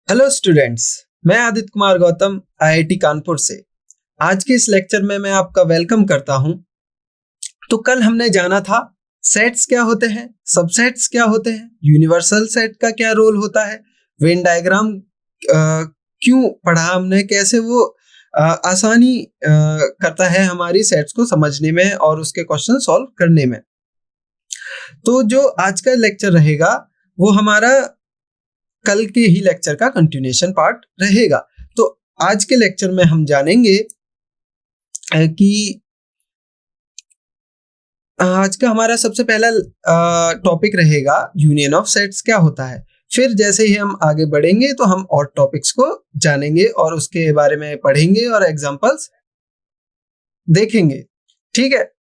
Hello students, मैं Aditya Kumar Gautam IIT Kanpur से। आज के इस लेक्चर में मैं आपका वेलकम करता हूं। तो कल हमने जाना था सेट्स क्या होते हैं, सबसेट्स क्या होते हैं, यूनिवर्सल सेट का क्या रोल होता है, वेन डायग्राम क्यों पढ़ा हमने, कैसे वो आसानी करता है हमारी सेट्स को समझने में और उसके क्वेश्चन सॉल्व करने में। तो जो आज का लेक्चर रहेगा वो हमारा कल के ही लेक्चर का कंटिन्यूएशन पार्ट रहेगा। तो आज के लेक्चर में हम जानेंगे कि आज का हमारा सबसे पहला टॉपिक रहेगा यूनियन ऑफ सेट्स क्या होता है। फिर जैसे ही हम आगे बढ़ेंगे तो हम और टॉपिक्स को जानेंगे और उसके बारे में पढ़ेंगे और एग्जांपल्स देखेंगे। ठीक है,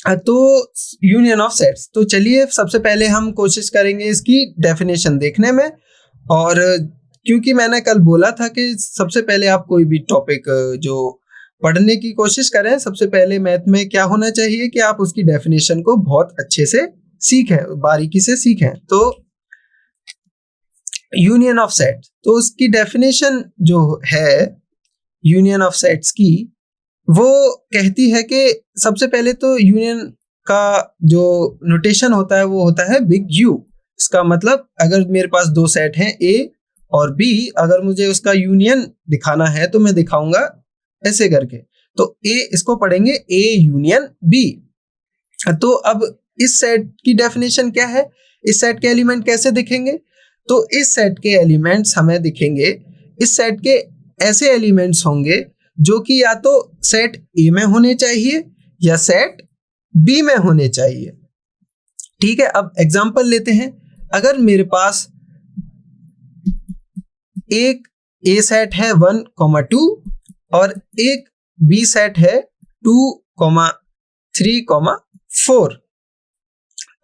तो यूनियन ऑफ सेट्स, तो चलिए सबसे पहले हम कोशिश करेंगे इसकी डेफिनेशन देखने में। और क्योंकि मैंने कल बोला था कि सबसे पहले आप कोई भी टॉपिक जो पढ़ने की कोशिश करें, सबसे पहले मैथ में क्या होना चाहिए कि आप उसकी डेफिनेशन को बहुत अच्छे से सीखें, बारीकी से सीखें। तो यूनियन ऑफ सेट्स, तो उसकी डेफिनेशन जो है यूनियन ऑफ सेट्स की, वो कहती है कि सबसे पहले तो यूनियन का जो नोटेशन होता है वो होता है बिग यू। इसका मतलब अगर मेरे पास दो सेट हैं ए और बी, अगर मुझे उसका यूनियन दिखाना है तो मैं दिखाऊंगा ऐसे करके। तो ए, इसको पढ़ेंगे ए यूनियन बी। तो अब इस सेट की डेफिनेशन क्या है, इस सेट के एलिमेंट कैसे दिखेंगे? तो इस सेट के एलिमेंट्स हमें दिखेंगे, इस सेट के ऐसे एलिमेंट्स होंगे जो कि या तो सेट ए में होने चाहिए या सेट बी में होने चाहिए। ठीक है, अब एग्जांपल लेते हैं। अगर मेरे पास एक ए सेट है 1,2 और एक बी सेट है 2,3,4।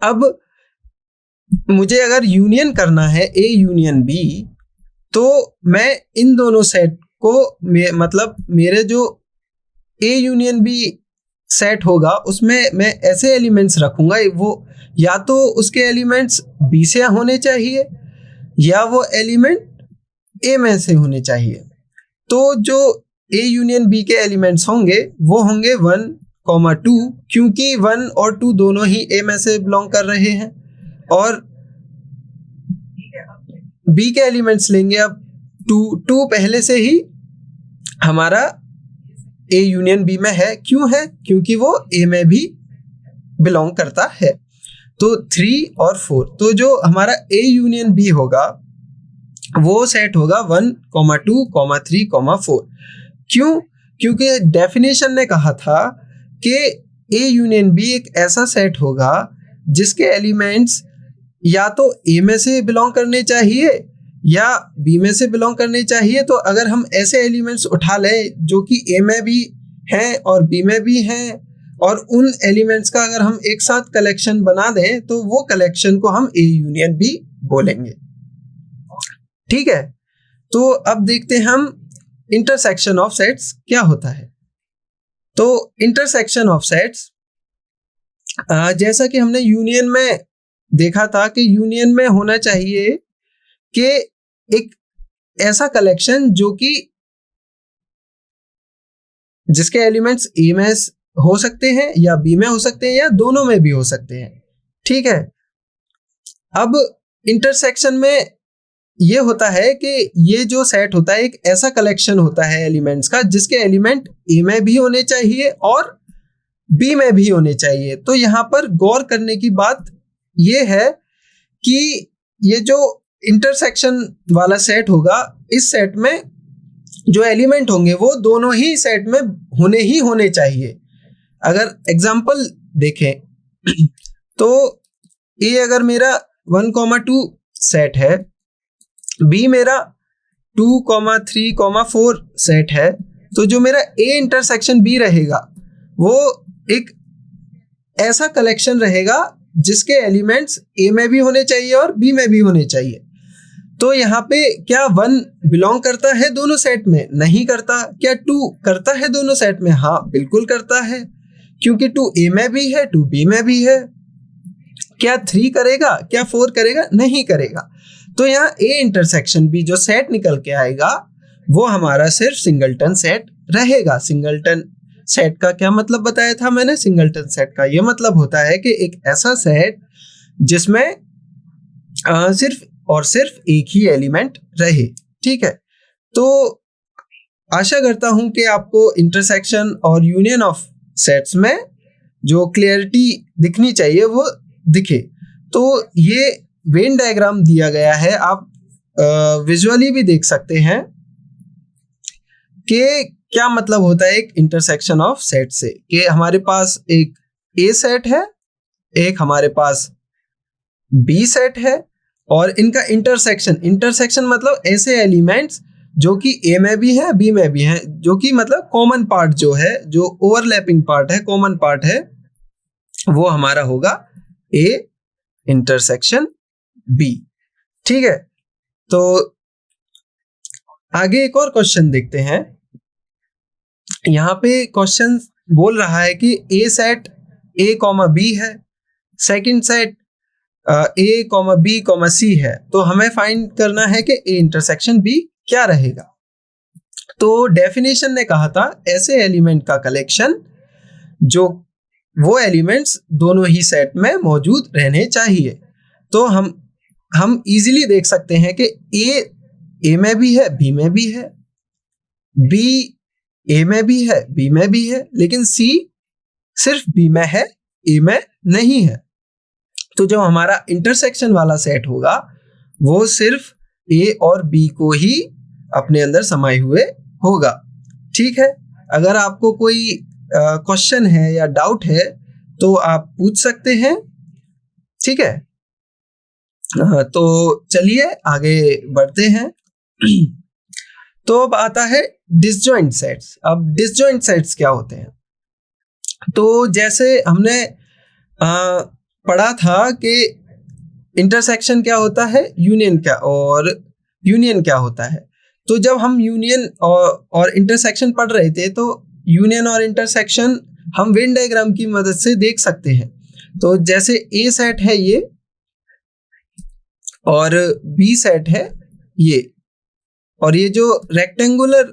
अब मुझे अगर यूनियन करना है ए यूनियन बी, तो मैं इन दोनों सेट को मतलब मेरे जो ए यूनियन बी सेट होगा उसमें मैं ऐसे एलिमेंट्स रखूंगा, वो या तो उसके एलिमेंट्स बी से होने चाहिए या वो एलिमेंट ए में से होने चाहिए। तो जो ए यूनियन बी के एलिमेंट्स होंगे वो होंगे 1,2, क्योंकि 1 और 2 दोनों ही ए में से बिलोंग कर रहे हैं। और बी के एलिमेंट्स लेंगे अब 2 पहले से ही हमारा ए यूनियन बी में है। क्यों है? क्योंकि वो ए में भी बिलोंग करता है। तो 3 और 4, तो जो हमारा ए यूनियन बी होगा वो सेट होगा 1,2,3,4। क्यों? क्योंकि डेफिनेशन ने कहा था कि ए यूनियन बी एक ऐसा सेट होगा जिसके एलिमेंट्स या तो ए में से बिलोंग करने चाहिए या बी में से बिलोंग करने चाहिए। तो अगर हम ऐसे एलिमेंट्स उठा लें जो कि ए में भी हैं और बी में भी हैं, और उन एलिमेंट्स का अगर हम एक साथ कलेक्शन बना दें तो वो कलेक्शन को हम ए यूनियन बी बोलेंगे। ठीक है, तो अब देखते हैं हम इंटरसेक्शन ऑफ सेट्स क्या होता है। तो इंटरसेक्शन ऑफ सेट्स, जैसा कि हमने यूनियन में देखा था कि यूनियन में होना चाहिए कि एक ऐसा कलेक्शन जो कि जिसके एलिमेंट्स ए में हो सकते हैं या बी में हो सकते हैं या दोनों में भी हो सकते हैं। ठीक है, अब इंटरसेक्शन में ये होता है कि ये जो सेट होता है एक ऐसा कलेक्शन होता है एलिमेंट्स का जिसके एलिमेंट ए में भी होने चाहिए और बी में भी होने चाहिए। तो यहाँ पर गौर करने की बात ये है कि ये जो इंटरसेक्शन वाला सेट होगा, इस सेट में जो एलिमेंट होंगे वो दोनों ही सेट में होने चाहिए। अगर एग्जांपल देखें तो ए अगर मेरा 1,2 सेट है, बी मेरा 2,3,4 सेट है, तो जो मेरा ए इंटरसेक्शन बी रहेगा वो एक ऐसा कलेक्शन रहेगा जिसके एलिमेंट्स ए में भी होने चाहिए और बी में भी होने चाहिए। तो यहाँ पे क्या 1 बिलोंग करता है दोनों सेट में? नहीं करता। क्या 2 करता है दोनों सेट में? हाँ, बिल्कुल करता है, क्योंकि 2 ए में भी है 2 बी में भी है। क्या 3 करेगा? क्या 4 करेगा? नहीं करेगा। तो यहाँ ए इंटरसेक्शन बी जो सेट निकल के आएगा वो हमारा सिर्फ सिंगलटन सेट रहेगा। सिंगलटन सेट का क्या मतलब बताया था मैंने? सिंगलटन सेट का ये मतलब होता है कि एक ऐसा सेट जिसमें सिर्फ और सिर्फ एक ही एलिमेंट रहे। ठीक है, तो आशा करता हूं कि आपको इंटरसेक्शन और यूनियन ऑफ सेट्स में जो क्लियरिटी दिखनी चाहिए वो दिखे। तो ये वेन डायग्राम दिया गया है, आप विजुअली भी देख सकते हैं कि क्या मतलब होता है एक इंटरसेक्शन ऑफ सेट से। कि हमारे पास एक ए सेट है, एक हमारे पास बी सेट है, और इनका इंटरसेक्शन मतलब ऐसे एलिमेंट्स जो कि ए में भी है बी में भी है, जो कि मतलब कॉमन पार्ट जो है, जो ओवरलैपिंग पार्ट है, कॉमन पार्ट है, वो हमारा होगा ए इंटरसेक्शन बी। ठीक है, तो आगे एक और क्वेश्चन देखते हैं। यहाँ पे क्वेश्चन बोल रहा है कि A set A comma B है, second set A comma B comma C है, तो हमें फाइंड करना है कि ए इंटरसेक्शन बी क्या रहेगा। तो डेफिनेशन ने कहा था ऐसे एलिमेंट का कलेक्शन जो वो एलिमेंट्स दोनों ही सेट में मौजूद रहने चाहिए। तो हम इजीली देख सकते हैं कि ए में भी है बी में भी है, बी ए में भी है बी में भी है, लेकिन सी सिर्फ बी में है ए में नहीं है। तो जो हमारा इंटरसेक्शन वाला सेट होगा वो सिर्फ ए और बी को ही अपने अंदर समाये हुए होगा। ठीक है, अगर आपको कोई क्वेश्चन है या डाउट है तो आप पूछ सकते हैं। ठीक है, तो चलिए आगे बढ़ते हैं। तो अब आता है डिसजॉइंट सेट्स। अब डिसजॉइंट सेट्स क्या होते हैं? तो जैसे हमने पढ़ा था कि इंटरसेक्शन क्या होता है, यूनियन क्या होता है। तो जब हम यूनियन और इंटरसेक्शन पढ़ रहे थे तो यूनियन और इंटरसेक्शन हम वेन डायग्राम की मदद से देख सकते हैं। तो जैसे ए सेट है ये और बी सेट है ये, और ये जो रेक्टेंगुलर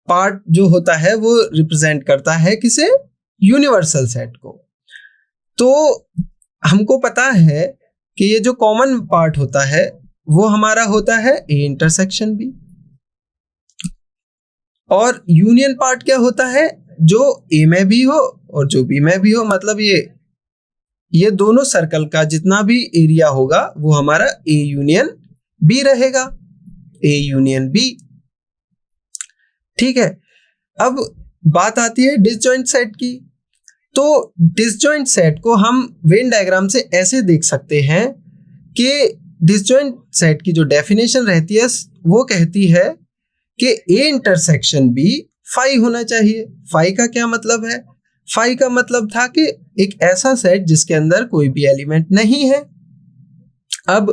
पार्ट जो होता है वो रिप्रेजेंट करता है किसे? यूनिवर्सल सेट को। तो हमको पता है कि ये जो कॉमन पार्ट होता है वो हमारा होता है ए इंटरसेक्शन बी, और यूनियन पार्ट क्या होता है? जो ए में भी हो और जो बी में भी हो, मतलब ये दोनों सर्कल का जितना भी एरिया होगा वो हमारा ए यूनियन बी रहेगा, ए यूनियन बी। ठीक है, अब बात आती है डिसजॉइंट सेट की। तो डिसजॉइंट सेट को हम वेन डायग्राम से ऐसे देख सकते हैं कि डिसजॉइंट सेट की जो डेफिनेशन रहती है वो कहती है कि ए इंटरसेक्शन बी फाई होना चाहिए। फाई का क्या मतलब है? फाई का मतलब था कि एक ऐसा सेट जिसके अंदर कोई भी एलिमेंट नहीं है। अब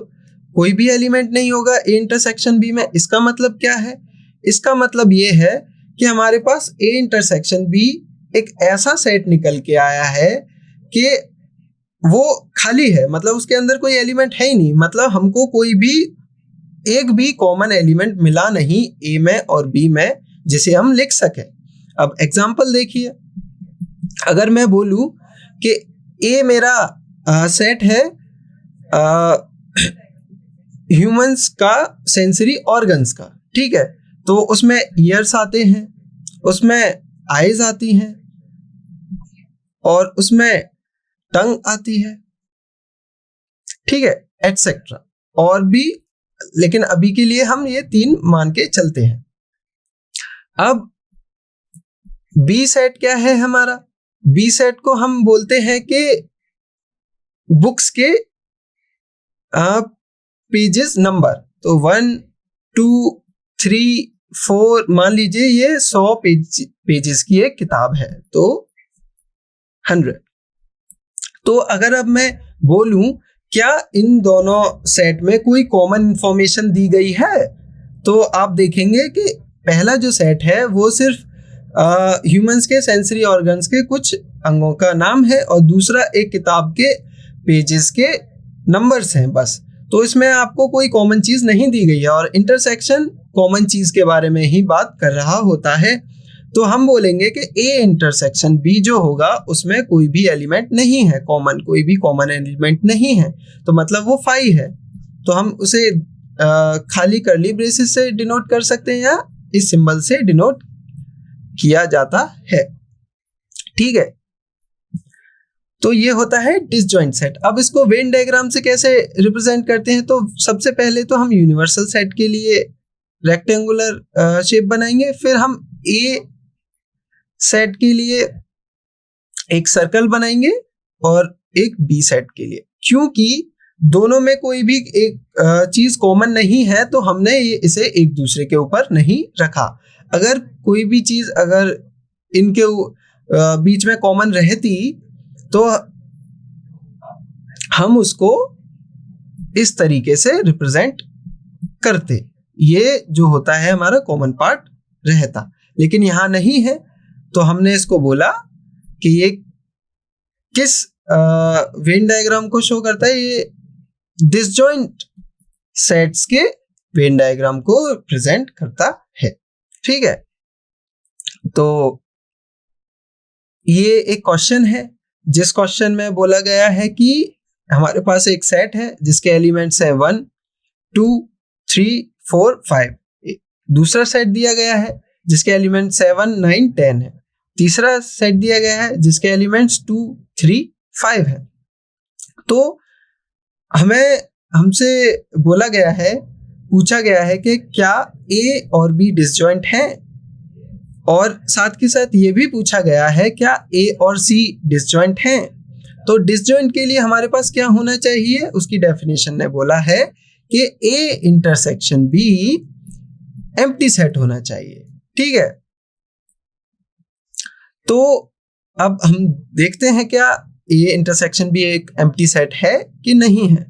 कोई भी एलिमेंट नहीं होगा ए इंटरसेक्शन बी में, इसका मतलब क्या है? इसका मतलब ये है कि हमारे पास ए इंटरसेक्शन बी एक ऐसा सेट निकल के आया है कि वो खाली है, मतलब उसके अंदर कोई एलिमेंट है ही नहीं। मतलब हमको कोई भी एक भी कॉमन एलिमेंट मिला नहीं ए में और बी में जिसे हम लिख सके। अब एग्जांपल देखिए, अगर मैं बोलूं कि ए मेरा सेट है ह्यूमंस का सेंसरी ऑर्गन्स का, ठीक है, तो उसमें ईयर्स आते हैं, उसमें आईज आती हैं और उसमें टंग आती है, ठीक है, एटसेट्रा और भी, लेकिन अभी के लिए हम ये 3 मान के चलते हैं। अब बी सेट क्या है हमारा? बी सेट को हम बोलते हैं कि बुक्स के पेजेस नंबर, तो 1 2 3 4 मान लीजिए ये 100 पेजेस की एक किताब है, तो 100। तो अगर अब मैं बोलूं क्या इन दोनों सेट में कोई कॉमन इंफॉर्मेशन दी गई है, तो आप देखेंगे कि पहला जो सेट है वो सिर्फ ह्यूमंस के सेंसरी ऑर्गन्स के कुछ अंगों का नाम है और दूसरा एक किताब के पेजेस के नंबर्स हैं बस, तो इसमें आपको कोई कॉमन चीज नहीं दी गई है और इंटरसेक्शन कॉमन चीज के बारे में ही बात कर रहा होता है। तो हम बोलेंगे कि ए इंटरसेक्शन बी जो होगा उसमें कोई भी एलिमेंट नहीं है कॉमन, कोई भी कॉमन एलिमेंट नहीं है, तो मतलब वो फाई है। तो हम उसे खाली कर्ली ब्रेसेस से डिनोट कर सकते हैं या इस सिंबल से डिनोट किया जाता है। ठीक है, तो ये होता है डिसजॉइंट सेट। अब इसको वेन डायग्राम से कैसे रिप्रेजेंट करते हैं, तो सबसे पहले तो हम यूनिवर्सल सेट के लिए रेक्टेंगुलर शेप बनाएंगे, फिर हम ए सेट के लिए एक सर्कल बनाएंगे और एक बी सेट के लिए। क्योंकि दोनों में कोई भी एक चीज कॉमन नहीं है तो हमने इसे एक दूसरे के ऊपर नहीं रखा। अगर कोई भी चीज अगर इनके बीच में कॉमन रहती तो हम उसको इस तरीके से रिप्रेजेंट करते, ये जो होता है हमारा कॉमन पार्ट रहता, लेकिन यहां नहीं है तो हमने इसको बोला कि ये किस वेन डायग्राम को शो करता है, ये डिसजॉइंट सेट्स के वेन डायग्राम को प्रेजेंट करता है। ठीक है, तो ये एक क्वेश्चन है जिस क्वेश्चन में बोला गया है कि हमारे पास एक सेट है जिसके एलिमेंट्स है 1 2 3 4 5। दूसरा सेट दिया गया है जिसके एलिमेंट 7 9 10 है। तीसरा सेट दिया गया है जिसके एलिमेंट्स 2 3 5 है। तो हमसे बोला गया है, पूछा गया है कि क्या ए और बी डिसजॉइंट हैं, और साथ के साथ ये भी पूछा गया है क्या ए और सी डिसजॉइंट हैं। तो डिसजॉइंट के लिए हमारे पास क्या होना चाहिए, उसकी डेफिनेशन ने बोला है कि ए इंटरसेक्शन बी एम्प्टी सेट होना चाहिए। ठीक है, तो अब हम देखते हैं क्या ए इंटरसेक्शन बी एक एम्प्टी सेट है कि नहीं है।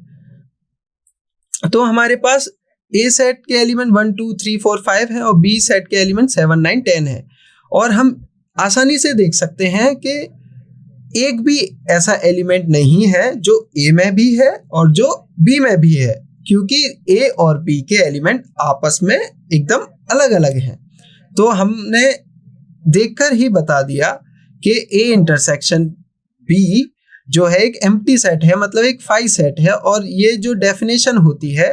तो हमारे पास ए सेट के एलिमेंट 1 2 3 4 5 है और बी सेट के एलिमेंट 7 9 10 है, और हम आसानी से देख सकते हैं कि एक भी ऐसा एलिमेंट नहीं है जो ए में भी है और जो बी में भी है, क्योंकि ए और बी के एलिमेंट आपस में एकदम अलग अलग हैं। तो हमने देखकर ही बता दिया कि ए इंटरसेक्शन बी जो है एक एम्प्टी सेट है, मतलब एक फाई सेट है, और ये जो डेफिनेशन होती है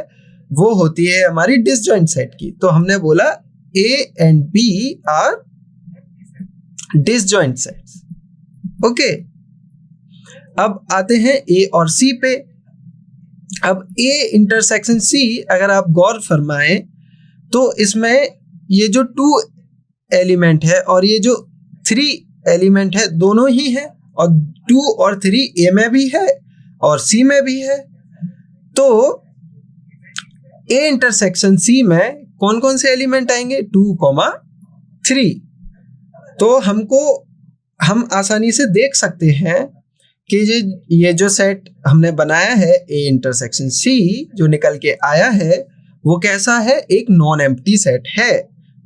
वो होती है हमारी डिसजॉइंट सेट की। तो हमने बोला A and B are disjoint sets. Okay, अब आते हैं ए और सी पे। अब ए इंटरसेक्शन सी अगर आप गौर फरमाएं तो इसमें ये जो 2 एलिमेंट है और ये जो 3 एलिमेंट है दोनों ही है, और 2 और 3 ए में भी है और सी में भी है। तो ए इंटरसेक्शन सी में कौन कौन से एलिमेंट आएंगे, 2 3। तो हम आसानी से देख सकते हैं कि ये जो सेट हमने बनाया है ए इंटरसेक्शन सी जो निकल के आया है वो कैसा है, एक नॉन एम्प्टी सेट है,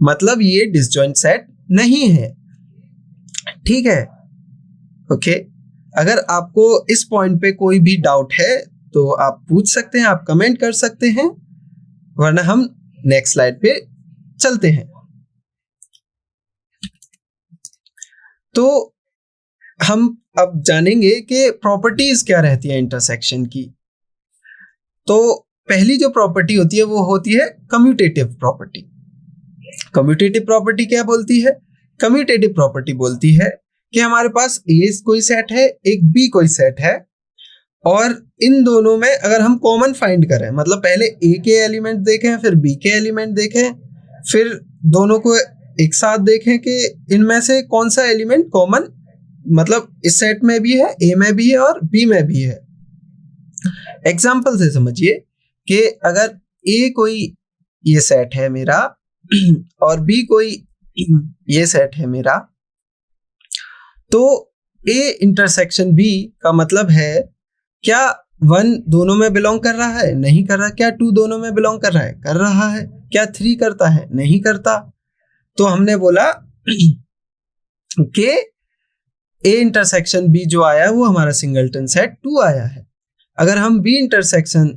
मतलब ये डिसजॉइंट सेट नहीं है। ठीक है, ओके, अगर आपको इस पॉइंट पे कोई भी डाउट है तो आप पूछ सकते हैं, आप कमेंट कर सकते हैं, वरना हम नेक्स्ट स्लाइड पे चलते हैं। तो हम अब जानेंगे कि प्रॉपर्टीज क्या रहती है इंटरसेक्शन की। तो पहली जो प्रॉपर्टी होती है वो होती है कम्यूटेटिव प्रॉपर्टी। कम्यूटेटिव प्रॉपर्टी क्या बोलती है, कम्यूटेटिव प्रॉपर्टी बोलती है कि हमारे पास ए कोई सेट है, एक बी कोई सेट है, और इन दोनों में अगर हम कॉमन फाइंड करें, मतलब पहले ए के एलिमेंट देखें फिर बी के एलिमेंट देखें, फिर दोनों को एक साथ देखें कि इनमें से कौन सा एलिमेंट कॉमन, मतलब इस सेट में भी है, ए में भी है और बी में भी है। एग्जाम्पल से समझिए कि अगर ए कोई ये सेट है मेरा और बी कोई ये सेट है मेरा, तो ए इंटरसेक्शन बी का मतलब है क्या 1 दोनों में बिलोंग कर रहा है, नहीं कर रहा। क्या 2 दोनों में बिलोंग कर रहा है, कर रहा है। क्या 3 करता है, नहीं करता। तो हमने बोला कि ए इंटरसेक्शन बी जो आया वो हमारा सिंगलटन सेट 2 आया है। अगर हम बी इंटरसेक्शन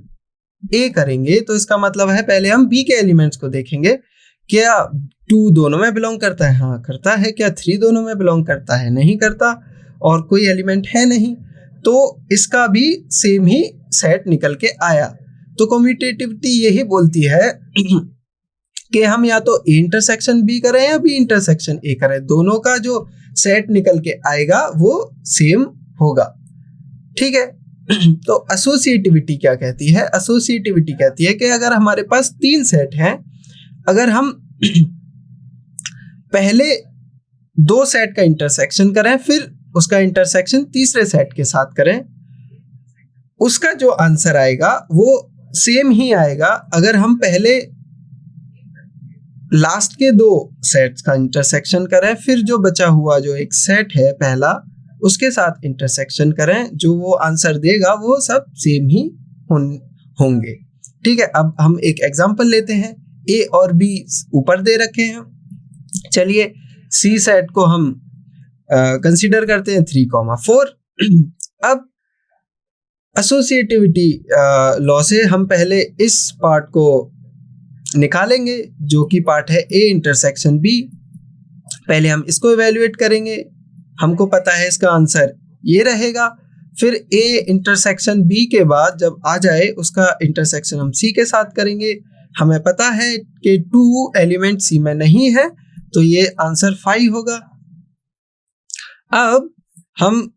ए करेंगे तो इसका मतलब है पहले हम बी के एलिमेंट्स को देखेंगे, क्या 2 दोनों में बिलोंग करता है, हाँ करता है, क्या 3 दोनों में बिलोंग करता है, नहीं करता, और कोई एलिमेंट है नहीं, तो इसका भी सेम ही सेट निकल के आया। तो कम्यूटेटिविटी यही बोलती है कि हम या तो ए इंटरसेक्शन बी करें या बी इंटरसेक्शन ए करें, दोनों का जो सेट निकल के आएगा वो सेम होगा। ठीक है। तो एसोसिएटिविटी क्या कहती है? एसोसिएटिविटी कहती है कि अगर हमारे पास 3 सेट हैं, अगर हम पहले 2 सेट का इंटरसेक्शन करें, फिर उसका इंटरसेक्शन तीसरे सेट के साथ करें, उसका जो आंसर आएगा वो सेम ही आएगा अगर हम पहले लास्ट के 2 सेट्स का इंटरसेक्शन करें, फिर जो बचा हुआ जो एक सेट है पहला उसके साथ इंटरसेक्शन करें, जो वो आंसर देगा वो सब सेम ही होंगे। ठीक है। अब हम एक एग्जांपल लेते हैं। ए और बी ऊपर दे रखे हैं, चलिए सी सेट को हम कंसीडर करते हैं 3,4। अब एसोसिएटिविटी लॉ से हम पहले इस पार्ट को निकालेंगे जो कि पार्ट है ए इंटरसेक्शन बी। पहले हम इसको इवेल्युएट करेंगे, हमको पता है इसका आंसर ये रहेगा। फिर ए इंटरसेक्शन बी के बाद जब आ जाए उसका इंटरसेक्शन हम सी के साथ करेंगे, हमें पता है कि 2 एलिमेंट सी में नहीं है, तो ये आंसर 5 होगा। अब हम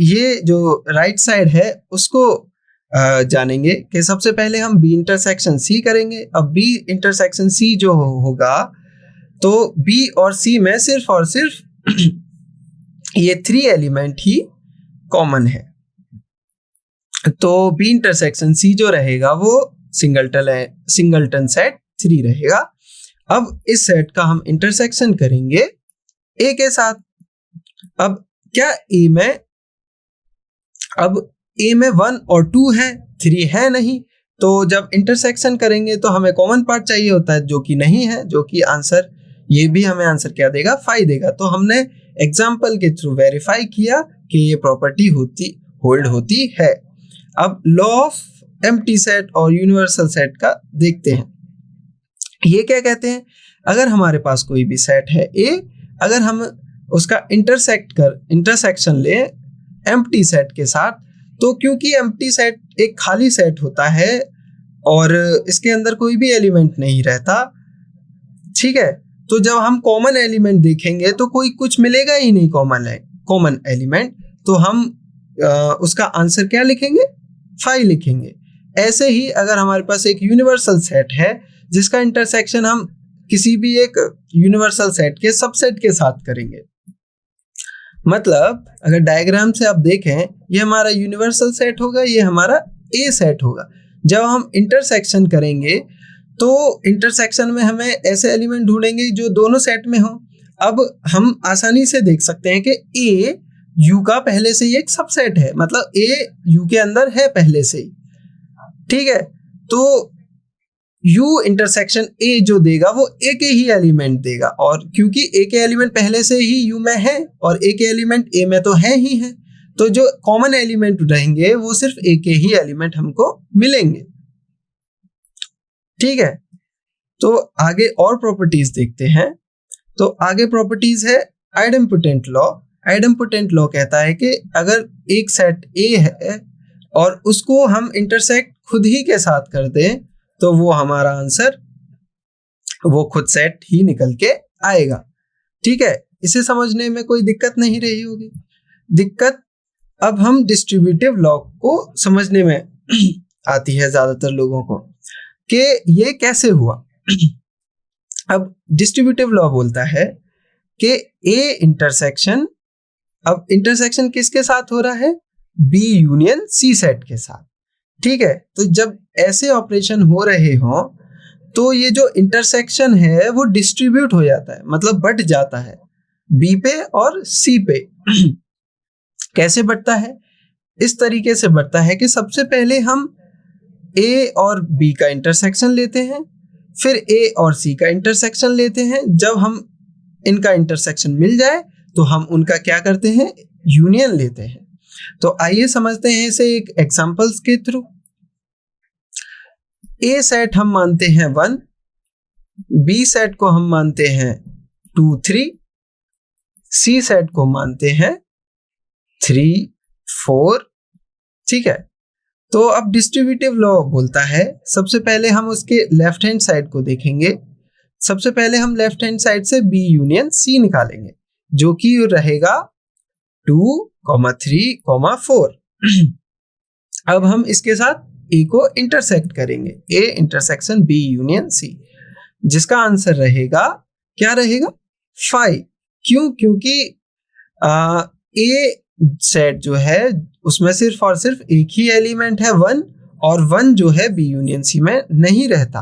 ये जो राइट साइड है उसको जानेंगे कि सबसे पहले हम बी इंटरसेक्शन सी करेंगे। अब बी इंटरसेक्शन सी जो होगा तो बी और सी में सिर्फ और सिर्फ ये 3 एलिमेंट ही कॉमन है, तो बी इंटरसेक्शन सी जो रहेगा वो सिंगलटन सेट 3 रहेगा। अब इस सेट का हम इंटरसेक्शन करेंगे ए के साथ। अब क्या ए में, अब ए में 1 और 2 है, 3 है नहीं, तो जब इंटरसेक्शन करेंगे तो हमें कॉमन पार्ट चाहिए होता है जो कि नहीं है, जो कि आंसर, ये भी हमें आंसर क्या देगा? 5 देगा। तो हमने एग्जाम्पल के थ्रू वेरीफाई किया कि ये प्रॉपर्टी होल्ड होती है। अब लॉ ऑफ एम्प्टी सेट और यूनिवर्सल सेट का देखते हैं। ये क्या कहते हैं? अगर हमारे पास कोई भी सेट है ए, अगर हम उसका इंटरसेक्शन ले एम्प्टी सेट के साथ, तो क्योंकि एम्प्टी सेट एक खाली सेट होता है और इसके अंदर कोई भी एलिमेंट नहीं रहता, ठीक है, तो जब हम कॉमन एलिमेंट देखेंगे तो कोई कुछ मिलेगा ही नहीं कॉमन एलिमेंट, तो हम उसका आंसर क्या लिखेंगे? 5 लिखेंगे। ऐसे ही अगर हमारे पास एक यूनिवर्सल सेट है जिसका इंटरसेक्शन हम किसी भी एक यूनिवर्सल सेट के सबसेट के साथ करेंगे, मतलब अगर डायग्राम से आप देखें, ये हमारा यूनिवर्सल सेट होगा, ये हमारा ए सेट होगा। जब हम इंटरसेक्शन करेंगे तो इंटरसेक्शन में हमें ऐसे एलिमेंट ढूंढेंगे जो दोनों सेट में हो। अब हम आसानी से देख सकते हैं कि ए यू का पहले से ही एक सबसेट है, मतलब ए यू के अंदर है पहले से ही, ठीक है। तो यू इंटरसेक्शन ए जो देगा वो ए के ही एलिमेंट देगा, और क्योंकि ए के एलिमेंट पहले से ही यू में है और ए के एलिमेंट ए में तो है ही है, तो जो कॉमन एलिमेंट रहेंगे वो सिर्फ ए के ही एलिमेंट हमको मिलेंगे, ठीक है। तो आगे और प्रॉपर्टीज देखते हैं। तो आगे प्रॉपर्टीज है आइडेम्पोटेंट लॉ। आइडेम्पोटेंट लॉ कहता है कि अगर एक सेट ए है और उसको हम इंटरसेक्ट खुद ही के साथ कर दें तो वो हमारा आंसर वो खुद सेट ही निकल के आएगा, ठीक है। इसे समझने में कोई दिक्कत नहीं रही होगी। दिक्कत अब हम डिस्ट्रीब्यूटिव लॉ को समझने में आती है ज्यादातर लोगों को कि ये कैसे हुआ। अब डिस्ट्रीब्यूटिव लॉ बोलता है कि ए इंटरसेक्शन, अब इंटरसेक्शन किसके साथ हो रहा है? बी यूनियन सी सेट के साथ, ठीक है। तो जब ऐसे ऑपरेशन हो रहे हो तो ये जो इंटरसेक्शन है वो डिस्ट्रीब्यूट हो जाता है, मतलब बट जाता है बी पे और सी पे। कैसे बढ़ता है? इस तरीके से बढ़ता है कि सबसे पहले हम ए और बी का इंटरसेक्शन लेते हैं, फिर ए और सी का इंटरसेक्शन लेते हैं। जब हम इनका इंटरसेक्शन मिल जाए तो हम उनका क्या करते हैं? यूनियन लेते हैं। तो आइए समझते हैं इसे एक एग्जांपल्स के थ्रू। ए सेट हम मानते हैं 1, बी सेट को हम मानते हैं 2 3, सी सेट को मानते हैं 3 4। ठीक है, तो अब डिस्ट्रीब्यूटिव लॉ बोलता है, सबसे पहले हम उसके लेफ्ट हैंड साइड को देखेंगे। सबसे पहले हम लेफ्ट हैंड साइड से बी यूनियन सी निकालेंगे, जो कि रहेगा 2, 3, 4। अब हम इसके साथ ए को इंटरसेक्ट करेंगे, A intersection B union C, जिसका आंसर रहेगा, क्या रहेगा, 5। क्यों? क्योंकि ए सेट जो है उसमें सिर्फ और सिर्फ एक ही एलिमेंट है 1, और 1 जो है बी यूनियन सी में नहीं रहता।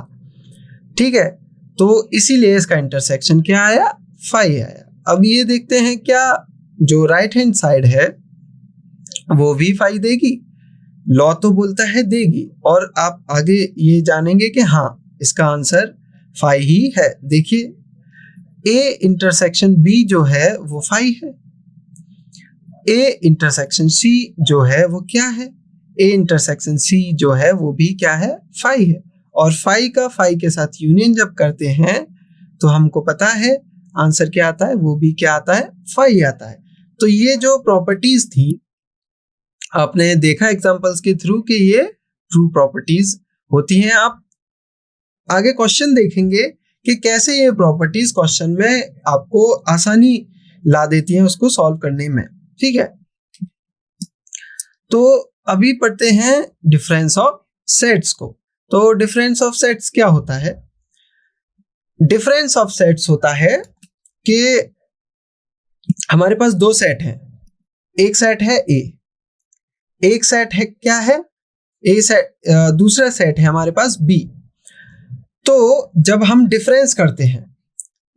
ठीक है, तो इसीलिए इसका इंटरसेक्शन क्या आया, 5 आया। अब ये देखते हैं क्या जो राइट हैंड साइड है वो भी 5 देगी। लॉ तो बोलता है देगी, और आप आगे ये जानेंगे कि हाँ इसका आंसर 5 ही है। देखिए ए इंटरसेक्शन बी जो है वो 5 है, ए इंटरसेक्शन सी जो है वो क्या है, ए इंटरसेक्शन सी जो है वो भी क्या है, 5 है। और 5 का 5 के साथ यूनियन जब करते हैं तो हमको पता है आंसर क्या आता है, वो भी क्या आता है, 5 आता है। तो ये जो प्रॉपर्टीज थी आपने देखा एग्जांपल्स के थ्रू कि ये ट्रू प्रॉपर्टीज होती हैं। आप आगे क्वेश्चन देखेंगे कि कैसे ये प्रॉपर्टीज क्वेश्चन में आपको आसानी ला देती हैं उसको सॉल्व करने में। ठीक है, तो अभी पढ़ते हैं डिफरेंस ऑफ सेट्स को। तो डिफरेंस ऑफ सेट्स क्या होता है? डिफरेंस ऑफ सेट्स होता है कि हमारे पास 2 सेट हैं, एक सेट है ए, एक सेट है क्या है, ए सेट, दूसरा सेट है हमारे पास बी। तो जब हम डिफरेंस करते हैं,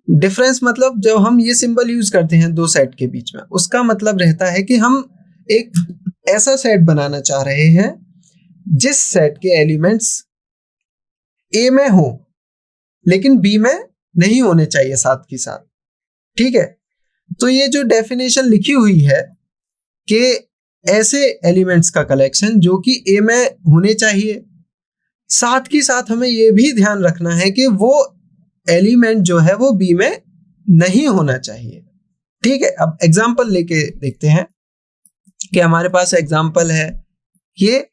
डिफरेंस मतलब जब हम ये सिंबल यूज करते हैं 2 सेट के बीच में, उसका मतलब रहता है कि हम एक ऐसा सेट बनाना चाह रहे हैं जिस सेट के एलिमेंट्स ए में हो लेकिन बी में नहीं होने चाहिए साथ के साथ। ठीक है, तो ये जो डेफिनेशन लिखी हुई है कि ऐसे एलिमेंट्स का कलेक्शन जो कि ए में होने चाहिए, साथ के साथ हमें ये भी ध्यान रखना है कि वो एलिमेंट जो है वो बी में नहीं होना चाहिए। ठीक है, अब एग्जांपल लेके देखते हैं कि हमारे पास एग्जांपल है, ये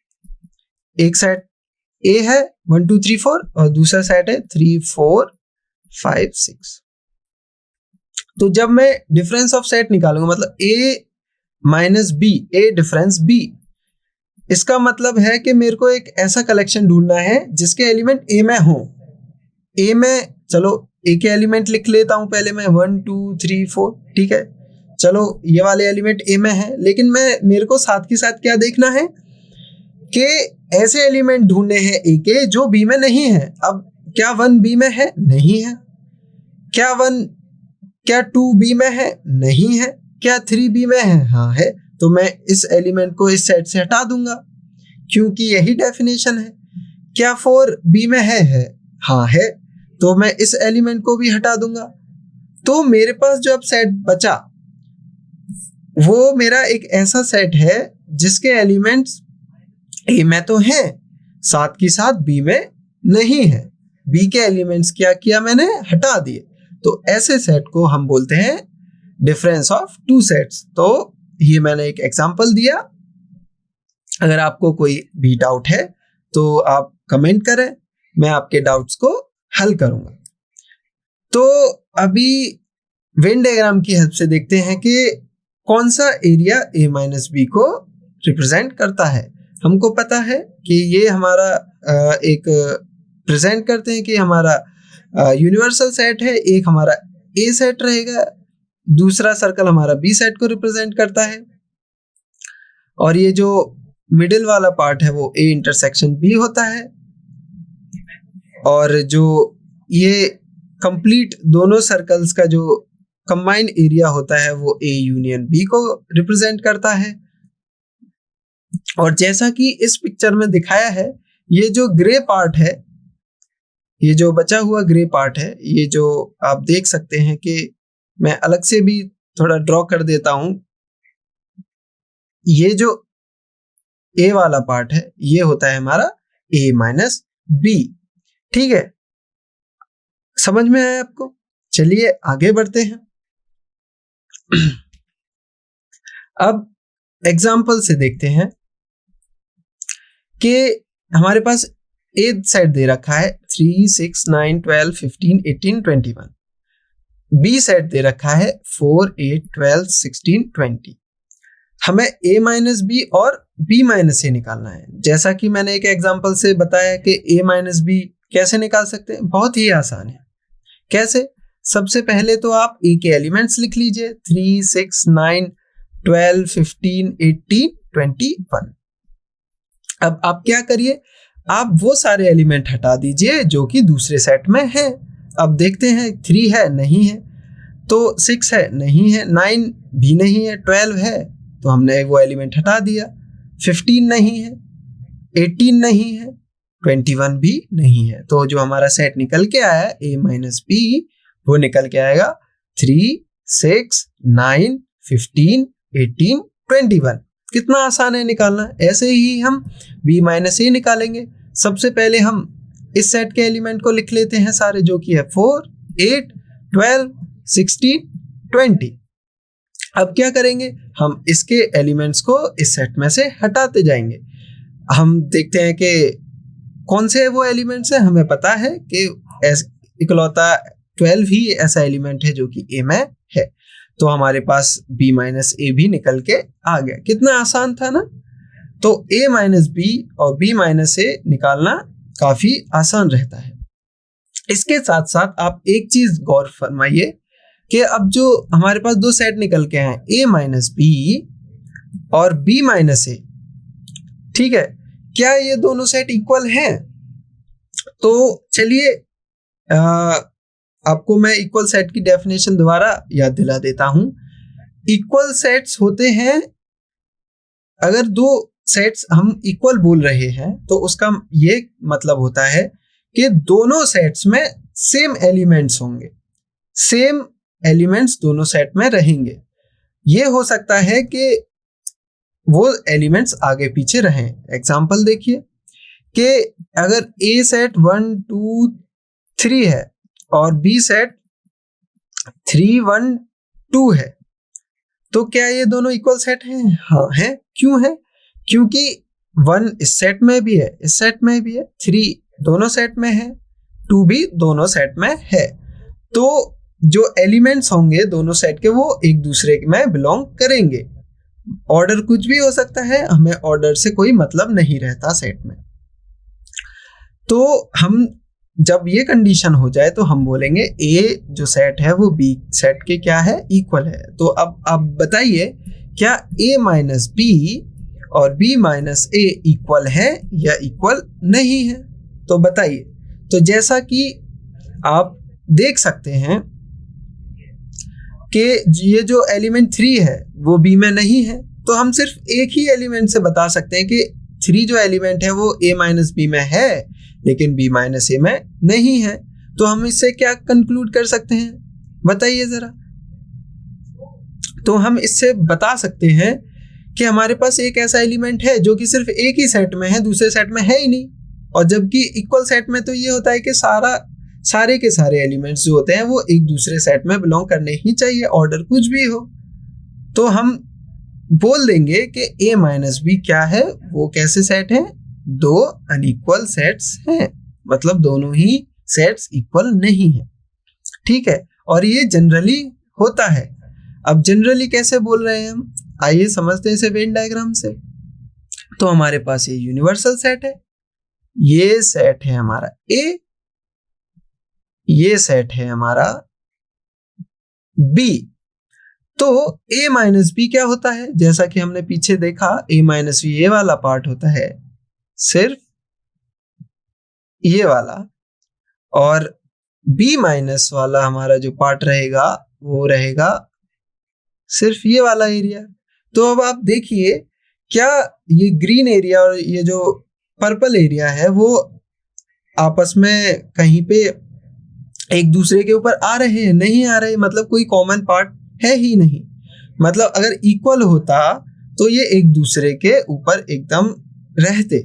एक सेट ए है 1 2 3 4 और दूसरा सेट है 3 4 5 6। तो जब मैं डिफरेंस ऑफ सेट निकालूंगा, मतलब ए माइनस बी, ए डिफरेंस बी, इसका मतलब है कि मेरे को एक ऐसा कलेक्शन ढूंढना है जिसके एलिमेंट ए में हो। ए में, चलो ए के एलिमेंट लिख लेता हूं पहले मैं, 1 2 3 4। ठीक है, चलो ये वाले एलिमेंट ए में है, लेकिन मेरे को साथ के साथ क्या देखना है कि ऐसे एलिमेंट ढूंढने हैं ए के जो बी में नहीं है। अब क्या 1 बी में है? नहीं है। क्या 2 बी में है? नहीं है। क्या 3 बी में है? हाँ है। तो मैं इस एलिमेंट को इस सेट से हटा दूंगा क्योंकि यही डेफिनेशन है। क्या 4 बी में है? हाँ है। तो मैं इस एलिमेंट को भी हटा दूंगा। तो मेरे पास जो अब सेट बचा वो मेरा एक ऐसा सेट है जिसके एलिमेंट्स ए में तो हैं, साथ के साथ बी में नहीं है। बी के एलिमेंट्स क्या किया मैंने? हटा दिए। तो ऐसे सेट को हम बोलते हैं डिफरेंस ऑफ 2 सेट्स। तो ये मैंने एक एग्जांपल दिया। अगर आपको कोई भी डाउट है तो आप कमेंट करें, मैं आपके डाउट्स को हल करूंगा। तो अभी वेन डायग्राम की हेल्प से देखते हैं कि कौन सा एरिया ए माइनस बी को रिप्रेजेंट करता है। हमको पता है कि ये हमारा एक प्रेजेंट करते हैं कि हमारा यूनिवर्सल सेट है, एक हमारा ए सेट रहेगा, दूसरा सर्कल हमारा बी सेट को रिप्रेजेंट करता है, और ये जो मिडिल वाला पार्ट है वो ए इंटरसेक्शन बी होता है, और जो ये कंप्लीट दोनों सर्कल्स का जो कंबाइंड एरिया होता है वो ए यूनियन बी को रिप्रेजेंट करता है। और जैसा कि इस पिक्चर में दिखाया है, ये जो ग्रे पार्ट है, ये जो बचा हुआ ग्रे पार्ट है, ये जो आप देख सकते हैं कि मैं अलग से भी थोड़ा ड्रॉ कर देता हूं, ये जो ए वाला पार्ट है ये होता है हमारा ए माइनस बी। ठीक है, समझ में आया आपको? चलिए आगे बढ़ते हैं। अब एग्जाम्पल से देखते हैं कि हमारे पास ए सेट दे रखा है 3, 6, 9, 12, 15, 18, 21। बी सेट दे रखा है 4, 8, 12, 16, 20। हमें ए माइनस बी और बी माइनस ए निकालना है। जैसा कि मैंने एक एग्जाम्पल से बताया कि ए माइनस बी कैसे निकाल सकते हैं, बहुत ही आसान है। कैसे? सबसे पहले तो आप ए के एलिमेंट्स लिख लीजिए 3, 6, 9, 12, 15, 18, 21। अब आप क्या करिए, आप वो सारे एलिमेंट हटा दीजिए जो कि दूसरे सेट में है। अब देखते हैं 3 है, नहीं है, तो 6 है, नहीं है, 9 भी नहीं है, 12 है तो हमने वो एलिमेंट हटा दिया, 15 नहीं है, 18 नहीं है, 21 भी नहीं है। तो जो हमारा सेट निकल के आया ए माइनस बी वो निकल के आएगा 3, 6, 9, 15, 18, 21। कितना आसान है निकालना। ऐसे ही हम b माइनस ए निकालेंगे। सबसे पहले हम इस सेट के एलिमेंट को लिख लेते हैं सारे, जो कि है 4, 8, 12, 16, 20। अब क्या करेंगे, हम इसके एलिमेंट्स को इस सेट में से हटाते जाएंगे। हम देखते हैं कि कौन से वो एलिमेंट्स हैं। हमें पता है कि इकलौता 12 ही ऐसा एलिमेंट है जो कि ए में है, तो हमारे पास b माइनस ए भी निकल के आ गया। कितना आसान था ना। तो a माइनस बी और b माइनस ए निकालना काफी आसान रहता है। इसके साथ साथ आप एक चीज गौर फरमाइए कि अब जो हमारे पास दो सेट निकल के हैं a माइनस बी और b माइनस ए, ठीक है, क्या ये दोनों सेट इक्वल हैं? तो चलिए आपको मैं इक्वल सेट की डेफिनेशन दोबारा याद दिला देता हूं। इक्वल सेट्स होते हैं, अगर दो सेट्स हम इक्वल बोल रहे हैं तो उसका ये मतलब होता है कि दोनों सेट्स में सेम एलिमेंट्स होंगे, सेम एलिमेंट्स दोनों सेट में रहेंगे। ये हो सकता है कि वो एलिमेंट्स आगे पीछे रहें। एग्जाम्पल देखिए कि अगर ए सेट 1, 2, 3 है और बी सेट 3, 1, 2 है, तो क्या ये दोनों इक्वल सेट हैं? हाँ है। क्यों है? क्योंकि 1 इस सेट में भी है, इस सेट में भी है, 3 दोनों सेट में है, 2 भी दोनों सेट में है। तो जो एलिमेंट्स होंगे दोनों सेट के वो एक दूसरे में बिलोंग करेंगे। ऑर्डर कुछ भी हो सकता है, हमें ऑर्डर से कोई मतलब नहीं रहता सेट में। तो हम जब ये कंडीशन हो जाए तो हम बोलेंगे ए जो सेट है वो बी सेट के क्या है, इक्वल है। तो अब आप बताइए क्या ए माइनस बी और बी माइनस ए इक्वल है या इक्वल नहीं है? तो बताइए। तो जैसा कि आप देख सकते हैं कि ये जो एलिमेंट 3 है वो बी में नहीं है, तो हम सिर्फ एक ही एलिमेंट से बता सकते हैं कि 3 जो एलिमेंट है वो ए माइनस बी में है लेकिन बी माइनस ए में नहीं है। तो हम इससे क्या कंक्लूड कर सकते हैं, बताइए जरा। तो हम इससे बता सकते हैं कि हमारे पास एक ऐसा एलिमेंट है जो कि सिर्फ एक ही सेट में है, दूसरे सेट में है ही नहीं। और जबकि इक्वल सेट में तो ये होता है कि सारे के सारे एलिमेंट्स जो होते हैं वो एक दूसरे सेट में बिलोंग करने ही चाहिए, ऑर्डर कुछ भी हो। तो हम बोल देंगे कि ए माइनस बी क्या है, वो कैसे सेट है, दो अनइक्वल सेट्स हैं, मतलब दोनों ही सेट्स इक्वल नहीं है। ठीक है, और ये जनरली होता है। अब जनरली कैसे बोल रहे हैं हम, आइए समझते हैं इसे वेन डायग्राम से। तो हमारे पास ये यूनिवर्सल सेट है, ये सेट है हमारा ए, ये सेट है हमारा बी। तो a माइनस बी क्या होता है, जैसा कि हमने पीछे देखा a माइनस बी ये वाला पार्ट होता है, सिर्फ ये वाला, और b माइनस वाला हमारा जो पार्ट रहेगा वो रहेगा सिर्फ ये वाला एरिया। तो अब आप देखिए क्या ये ग्रीन एरिया और ये जो पर्पल एरिया है वो आपस में कहीं पे एक दूसरे के ऊपर आ रहे हैं? नहीं आ रहे, मतलब कोई कॉमन पार्ट है ही नहीं। मतलब अगर इक्वल होता तो ये एक दूसरे के ऊपर एकदम रहते।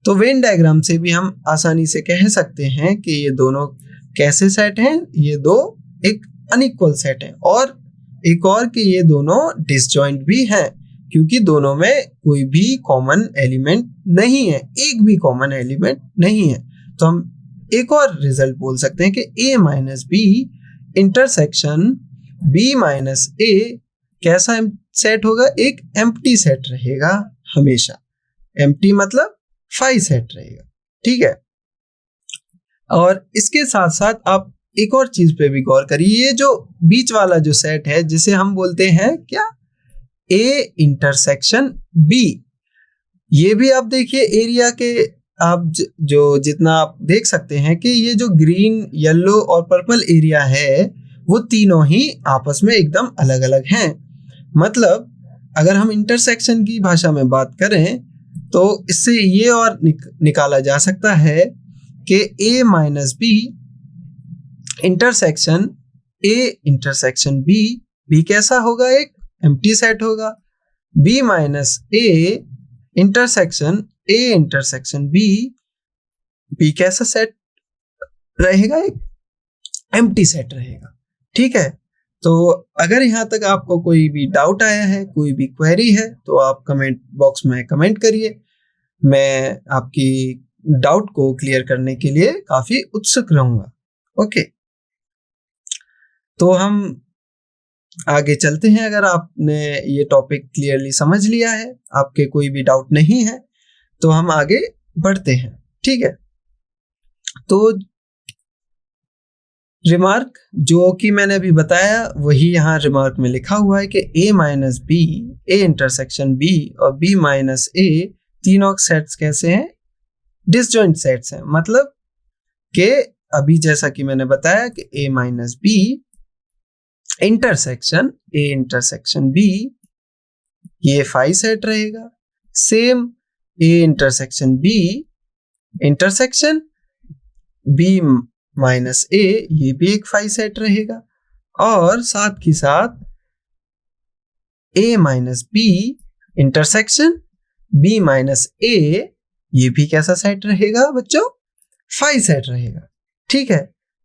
तो वेन डायग्राम से भी हम आसानी से कह सकते हैं कि ये दोनों कैसे सेट हैं, ये दो एक अनइक्वल सेट हैं, और एक और कि ये दोनों डिसजॉइंट भी हैं, क्योंकि दोनों में कोई भी कॉमन एलिमेंट नहीं है, एक भी कॉमन एलिमेंट नहीं है। तो हम एक और रिजल्ट बोल सकते हैं कि a minus B intersection b minus a कैसा सेट होगा, एक एम्प्टी सेट रहेगा हमेशा। एम्प्टी मतलब फाई सेट रहेगा, ठीक है। और इसके साथ साथ आप एक और चीज पे भी गौर करिए, ये जो बीच वाला जो सेट है जिसे हम बोलते हैं क्या, A इंटरसेक्शन B, ये भी आप देखिए एरिया के आप जो जितना आप देख सकते हैं कि ये जो ग्रीन, येलो और पर्पल एरिया है वो तीनों ही आपस में एकदम अलग अलग हैं। मतलब अगर हम इंटरसेक्शन की भाषा में बात करें तो इससे ये और निकाला जा सकता है कि A minus B intersection A intersection B, B कैसा होगा, एक एम्प्टी सेट होगा। B minus A intersection A intersection B, B कैसा सेट रहेगा, एक एम्प्टी सेट रहेगा, ठीक है। तो अगर यहाँ तक आपको कोई भी डाउट आया है, कोई भी क्वेरी है, तो आप कमेंट बॉक्स में कमेंट करिए। मैं आपकी डाउट को क्लियर करने के लिए काफी उत्सुक रहूंगा। ओके, तो हम आगे चलते हैं। अगर आपने ये टॉपिक क्लियरली समझ लिया है, आपके कोई भी डाउट नहीं है, तो हम आगे बढ़ते हैं, ठीक है। तो रिमार्क जो कि मैंने अभी बताया वही यहाँ रिमार्क में लिखा हुआ है कि A minus B, A intersection B और B माइनस A तीनों सेट्स कैसे हैं, डिसजॉइंट सेट्स हैं। मतलब कि अभी जैसा कि मैंने बताया कि A minus B intersection A intersection B, ये फाई सेट रहेगा। Same A intersection B intersection B minus A, ये भी एक फाई सेट रहेगा। और साथ ही साथ A minus B intersection B minus A, ये भी कैसा सेट रहेगा बच्चों, फाई सेट रहेगा, ठीक है।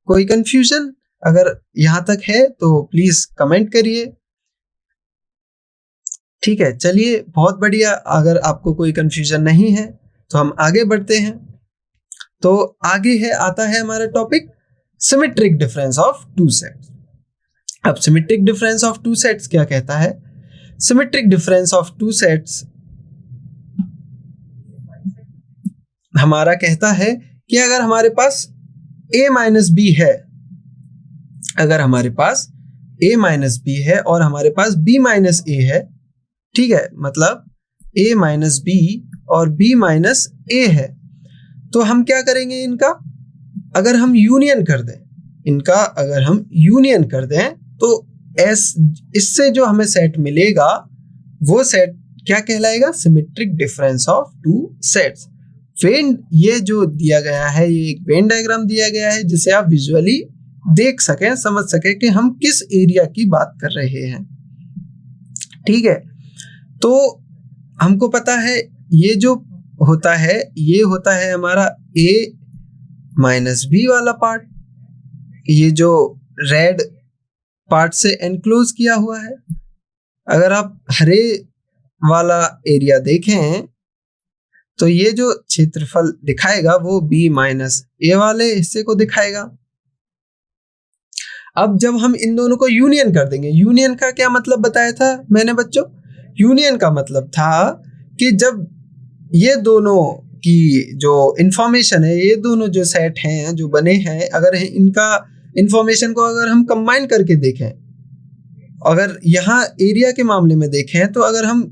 कोई कंफ्यूजन अगर यहां तक है तो प्लीज कमेंट करिए, ठीक है। चलिए, बहुत बढ़िया। अगर आपको कोई कंफ्यूजन नहीं है तो हम आगे बढ़ते हैं। तो आगे आता है हमारा topic symmetric difference of two sets. अब symmetric difference of two sets क्या कहता है? Symmetric difference of two sets हमारा कहता है कि अगर हमारे पास A माइनस बी है, अगर हमारे पास A माइनस बी है और हमारे पास B माइनस A है, ठीक है, मतलब A माइनस बी और B माइनस A है, तो हम क्या करेंगे, इनका अगर हम यूनियन कर दें, इनका अगर हम यूनियन कर दें तो इससे जो हमें सेट मिलेगा वो सेट क्या कहलाएगा, symmetric difference of two sets. When, ये जो दिया गया है, ये एक वेन डायग्राम दिया गया है जिसे आप विजुअली देख सकें, समझ सकें कि हम किस एरिया की बात कर रहे हैं, ठीक है। तो हमको पता है ये जो होता है, ये होता है हमारा A माइनस बी वाला पार्ट, ये जो रेड पार्ट से एनक्लोज किया हुआ है। अगर आप हरे वाला एरिया देखें तो ये जो क्षेत्रफल दिखाएगा वो B माइनस A वाले हिस्से को दिखाएगा। अब जब हम इन दोनों को यूनियन कर देंगे, यूनियन का क्या मतलब बताया था मैंने बच्चों? यूनियन का मतलब था कि जब ये दोनों की जो इंफॉर्मेशन है, ये दोनों जो सेट हैं जो बने हैं, अगर इनका इंफॉर्मेशन को अगर हम कंबाइन करके देखें, अगर यहाँ एरिया के मामले में देखें तो अगर हम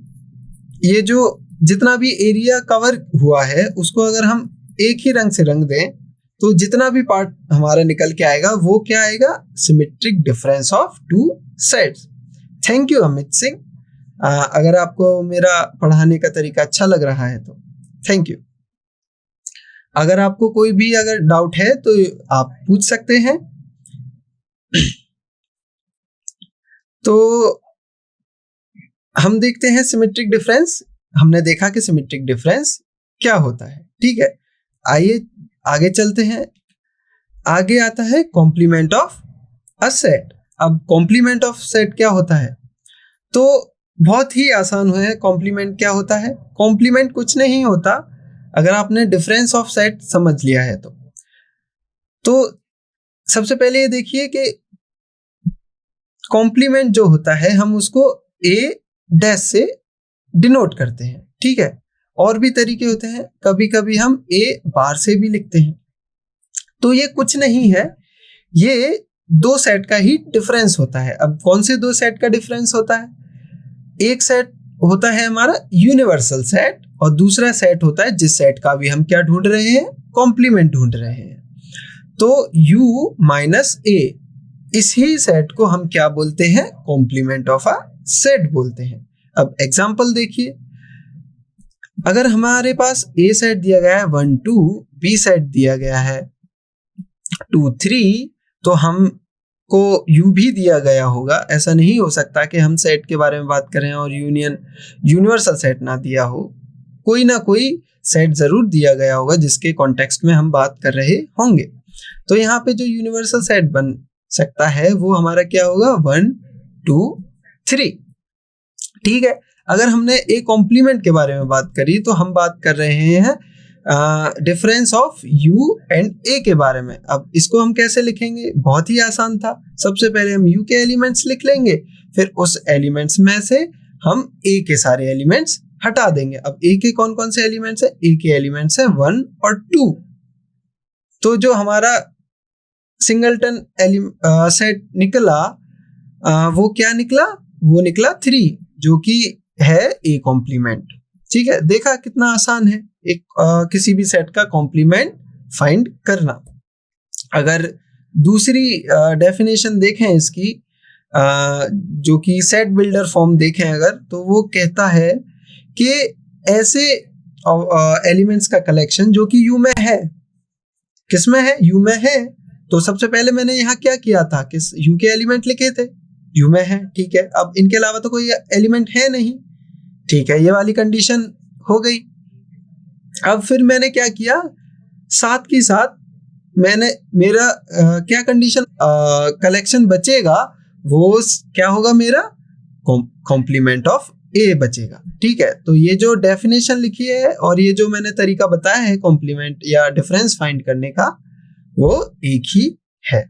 ये जो जितना भी एरिया कवर हुआ है उसको अगर हम एक ही रंग से रंग दें तो जितना भी पार्ट हमारा निकल के आएगा वो क्या आएगा, symmetric difference of two sets. Thank you Amit Singh. अगर आपको मेरा पढ़ाने का तरीका अच्छा लग रहा है तो थैंक यू। अगर आपको कोई भी अगर डाउट है तो आप पूछ सकते हैं। तो हम देखते हैं सिमेट्रिक डिफरेंस। हमने देखा कि सिमेट्रिक डिफरेंस क्या होता है, ठीक है। आइए आगे चलते हैं। आगे आता है कॉम्प्लीमेंट ऑफ अ सेट। अब कॉम्प्लीमेंट ऑफ सेट क्या होता है? तो बहुत ही आसान है। कॉम्प्लीमेंट क्या होता है? कॉम्प्लीमेंट कुछ नहीं होता, अगर आपने डिफरेंस ऑफ सेट समझ लिया है तो सबसे पहले ये देखिए कि कॉम्प्लीमेंट जो होता है हम उसको ए डैश से डिनोट करते हैं, ठीक है। और भी तरीके होते हैं, कभी कभी हम ए बार से भी लिखते हैं। तो ये कुछ नहीं है, ये दो सेट का ही डिफरेंस होता है। अब कौन से दो सेट का डिफरेंस होता है? एक सेट होता है हमारा यूनिवर्सल सेट और दूसरा सेट होता है जिस सेट का भी हम क्या ढूंढ रहे हैं? कॉम्प्लीमेंट ढूंढ रहे हैं। तो u माइनस ए, इसी सेट को हम क्या बोलते हैं? कॉम्प्लीमेंट ऑफ अ सेट बोलते हैं। अब एग्जांपल देखिए, अगर हमारे पास ए सेट दिया गया है 1 2, बी सेट दिया गया है 2 3, तो हमको u भी दिया गया होगा। ऐसा नहीं हो सकता कि हम सेट के बारे में बात करें और यूनिवर्सल सेट ना दिया हो। कोई ना कोई सेट जरूर दिया गया होगा जिसके कॉन्टेक्स्ट में हम बात कर रहे होंगे। तो यहाँ पे जो यूनिवर्सल सेट बन सकता है वो हमारा क्या होगा? 1 2 3, ठीक है। अगर हमने ए कॉम्प्लीमेंट के बारे में बात करी तो हम बात कर रहे हैं difference of u and a के बारे में। अब इसको हम कैसे लिखेंगे? बहुत ही आसान था। सबसे पहले हम u के एलिमेंट्स लिख लेंगे, फिर उस एलिमेंट्स में से हम a के सारे एलिमेंट्स हटा देंगे। अब a के कौन कौन से एलिमेंट्स है? a के एलिमेंट्स है 1 और 2। तो जो हमारा सिंगलटन सेट निकला वो क्या निकला? वो निकला 3, जो कि है ए कॉम्प्लीमेंट, ठीक है। देखा कितना आसान है एक किसी भी सेट का कॉम्प्लीमेंट फाइंड करना। अगर दूसरी डेफिनेशन देखें इसकी, जो कि सेट बिल्डर फॉर्म देखें अगर, तो वो कहता है कि ऐसे एलिमेंट्स का कलेक्शन जो कि यू में है। किस में है? यू में है। तो सबसे पहले मैंने यहाँ क्या किया था कि यू के एलिमेंट लिखे थे, यू में है, ठीक है। अब इनके अलावा तो कोई एलिमेंट है नहीं, ठीक है। ये वाली कंडीशन हो गई। अब फिर मैंने क्या किया, साथ के साथ मैंने मेरा क्या कंडीशन कलेक्शन बचेगा, वो क्या होगा? मेरा कॉम्प्लीमेंट ऑफ ए बचेगा, ठीक है। तो ये जो डेफिनेशन लिखी है और ये जो मैंने तरीका बताया है कॉम्प्लीमेंट या डिफरेंस फाइंड करने का, वो एक ही है,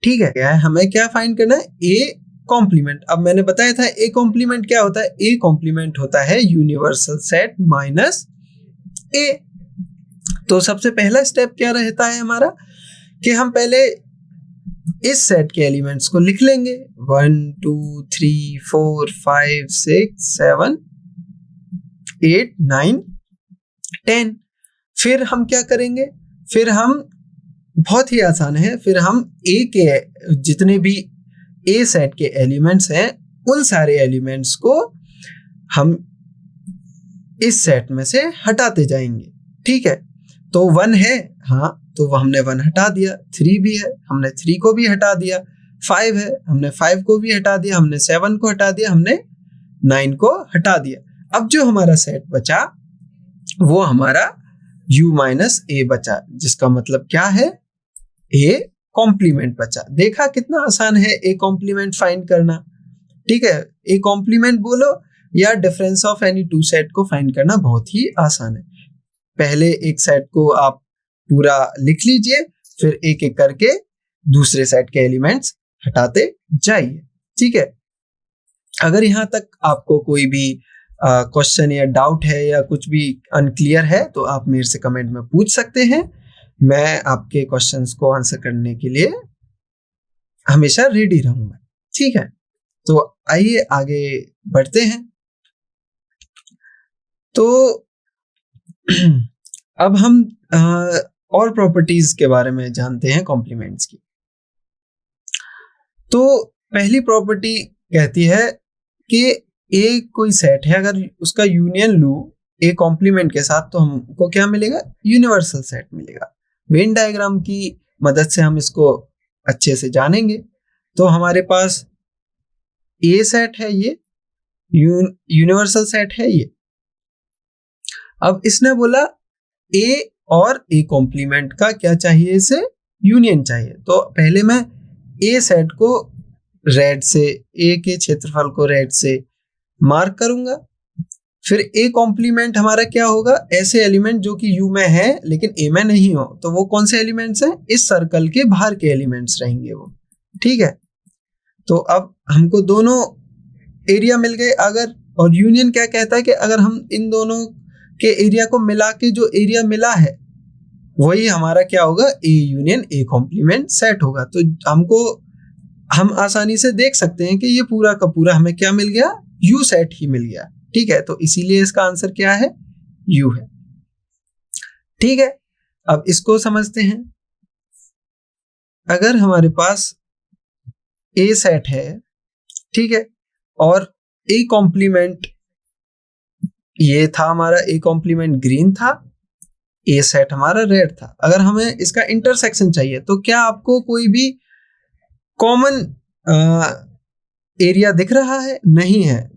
ठीक है। क्या है? हमें क्या फाइंड करना है? A complement. अब मैंने बताया था ए कॉम्प्लीमेंट क्या होता है? ए कॉम्प्लीमेंट होता है यूनिवर्सल सेट माइनस ए। तो सबसे पहला स्टेप क्या रहता है हमारा कि हम पहले इस सेट के एलिमेंट्स को लिख लेंगे 1 2 3 4 5 6 7 8 9 10। फिर हम क्या करेंगे? फिर हम बहुत ही आसान है, फिर हम ए के जितने भी ए सेट के एलिमेंट्स हैं उन सारे एलिमेंट्स को हम इस सेट में से हटाते जाएंगे, ठीक है। तो 1 है, हाँ, तो हमने 1 हटा दिया। 3 भी है, हमने 3 को भी हटा दिया। 5 है, हमने 5 को भी हटा दिया। हमने 7 को हटा दिया। हमने 9 को हटा दिया। अब जो हमारा सेट बचा वो हमारा u माइनस ए बचा, जिसका मतलब क्या है? ए कॉम्प्लीमेंट बचा। देखा कितना आसान है ए कॉम्प्लीमेंट फाइंड करना, ठीक है। ए कॉम्प्लीमेंट बोलो या difference of any two set को फाइंड करना बहुत ही आसान है। पहले एक सेट को आप पूरा लिख लीजिए, फिर एक एक करके दूसरे सेट के एलिमेंट्स हटाते जाइए, ठीक है। अगर यहाँ तक आपको कोई भी क्वेश्चन या डाउट है या कुछ भी अनक्लियर है तो आप मेरे से कमेंट में पूछ सकते हैं। मैं आपके क्वेश्चंस को आंसर करने के लिए हमेशा रेडी रहूंगा, ठीक है। तो आइए आगे बढ़ते हैं। तो अब हम और प्रॉपर्टीज के बारे में जानते हैं कॉम्प्लीमेंट्स की। तो पहली प्रॉपर्टी कहती है कि ए कोई सेट है, अगर उसका यूनियन लूं ए कॉम्प्लीमेंट के साथ तो हमको क्या मिलेगा? यूनिवर्सल सेट मिलेगा। वेन डायग्राम की मदद से हम इसको अच्छे से जानेंगे। तो हमारे पास ए सेट है, ये यूनिवर्सल सेट है ये। अब इसने बोला ए और ए कॉम्प्लीमेंट का क्या चाहिए, इसे यूनियन चाहिए। तो पहले मैं ए सेट को रेड से, ए के क्षेत्रफल को रेड से मार्क करूंगा। फिर ए कॉम्प्लीमेंट हमारा क्या होगा, ऐसे एलिमेंट जो कि यू में है लेकिन ए में नहीं हो, तो वो कौन से एलिमेंट्स हैं, इस सर्कल के बाहर के एलिमेंट्स रहेंगे वो, ठीक है। तो अब हमको दोनों एरिया मिल गए अगर, और यूनियन क्या कहता है कि अगर हम इन दोनों के एरिया को मिला के जो एरिया मिला है वही हमारा क्या होगा, A union A complement set होगा। तो हम आसानी से देख सकते हैं कि ये पूरा का पूरा हमें क्या मिल गया, यू सेट ही मिल गया, ठीक है। तो इसीलिए इसका आंसर क्या है, यू है, ठीक है। अब इसको समझते हैं। अगर हमारे पास ए सेट है, ठीक है, और ए कॉम्प्लीमेंट ये था हमारा, ए कॉम्प्लीमेंट ग्रीन था, ए सेट हमारा रेड था। अगर हमें इसका इंटरसेक्शन चाहिए तो क्या आपको कोई भी कॉमन एरिया दिख रहा है, नहीं है।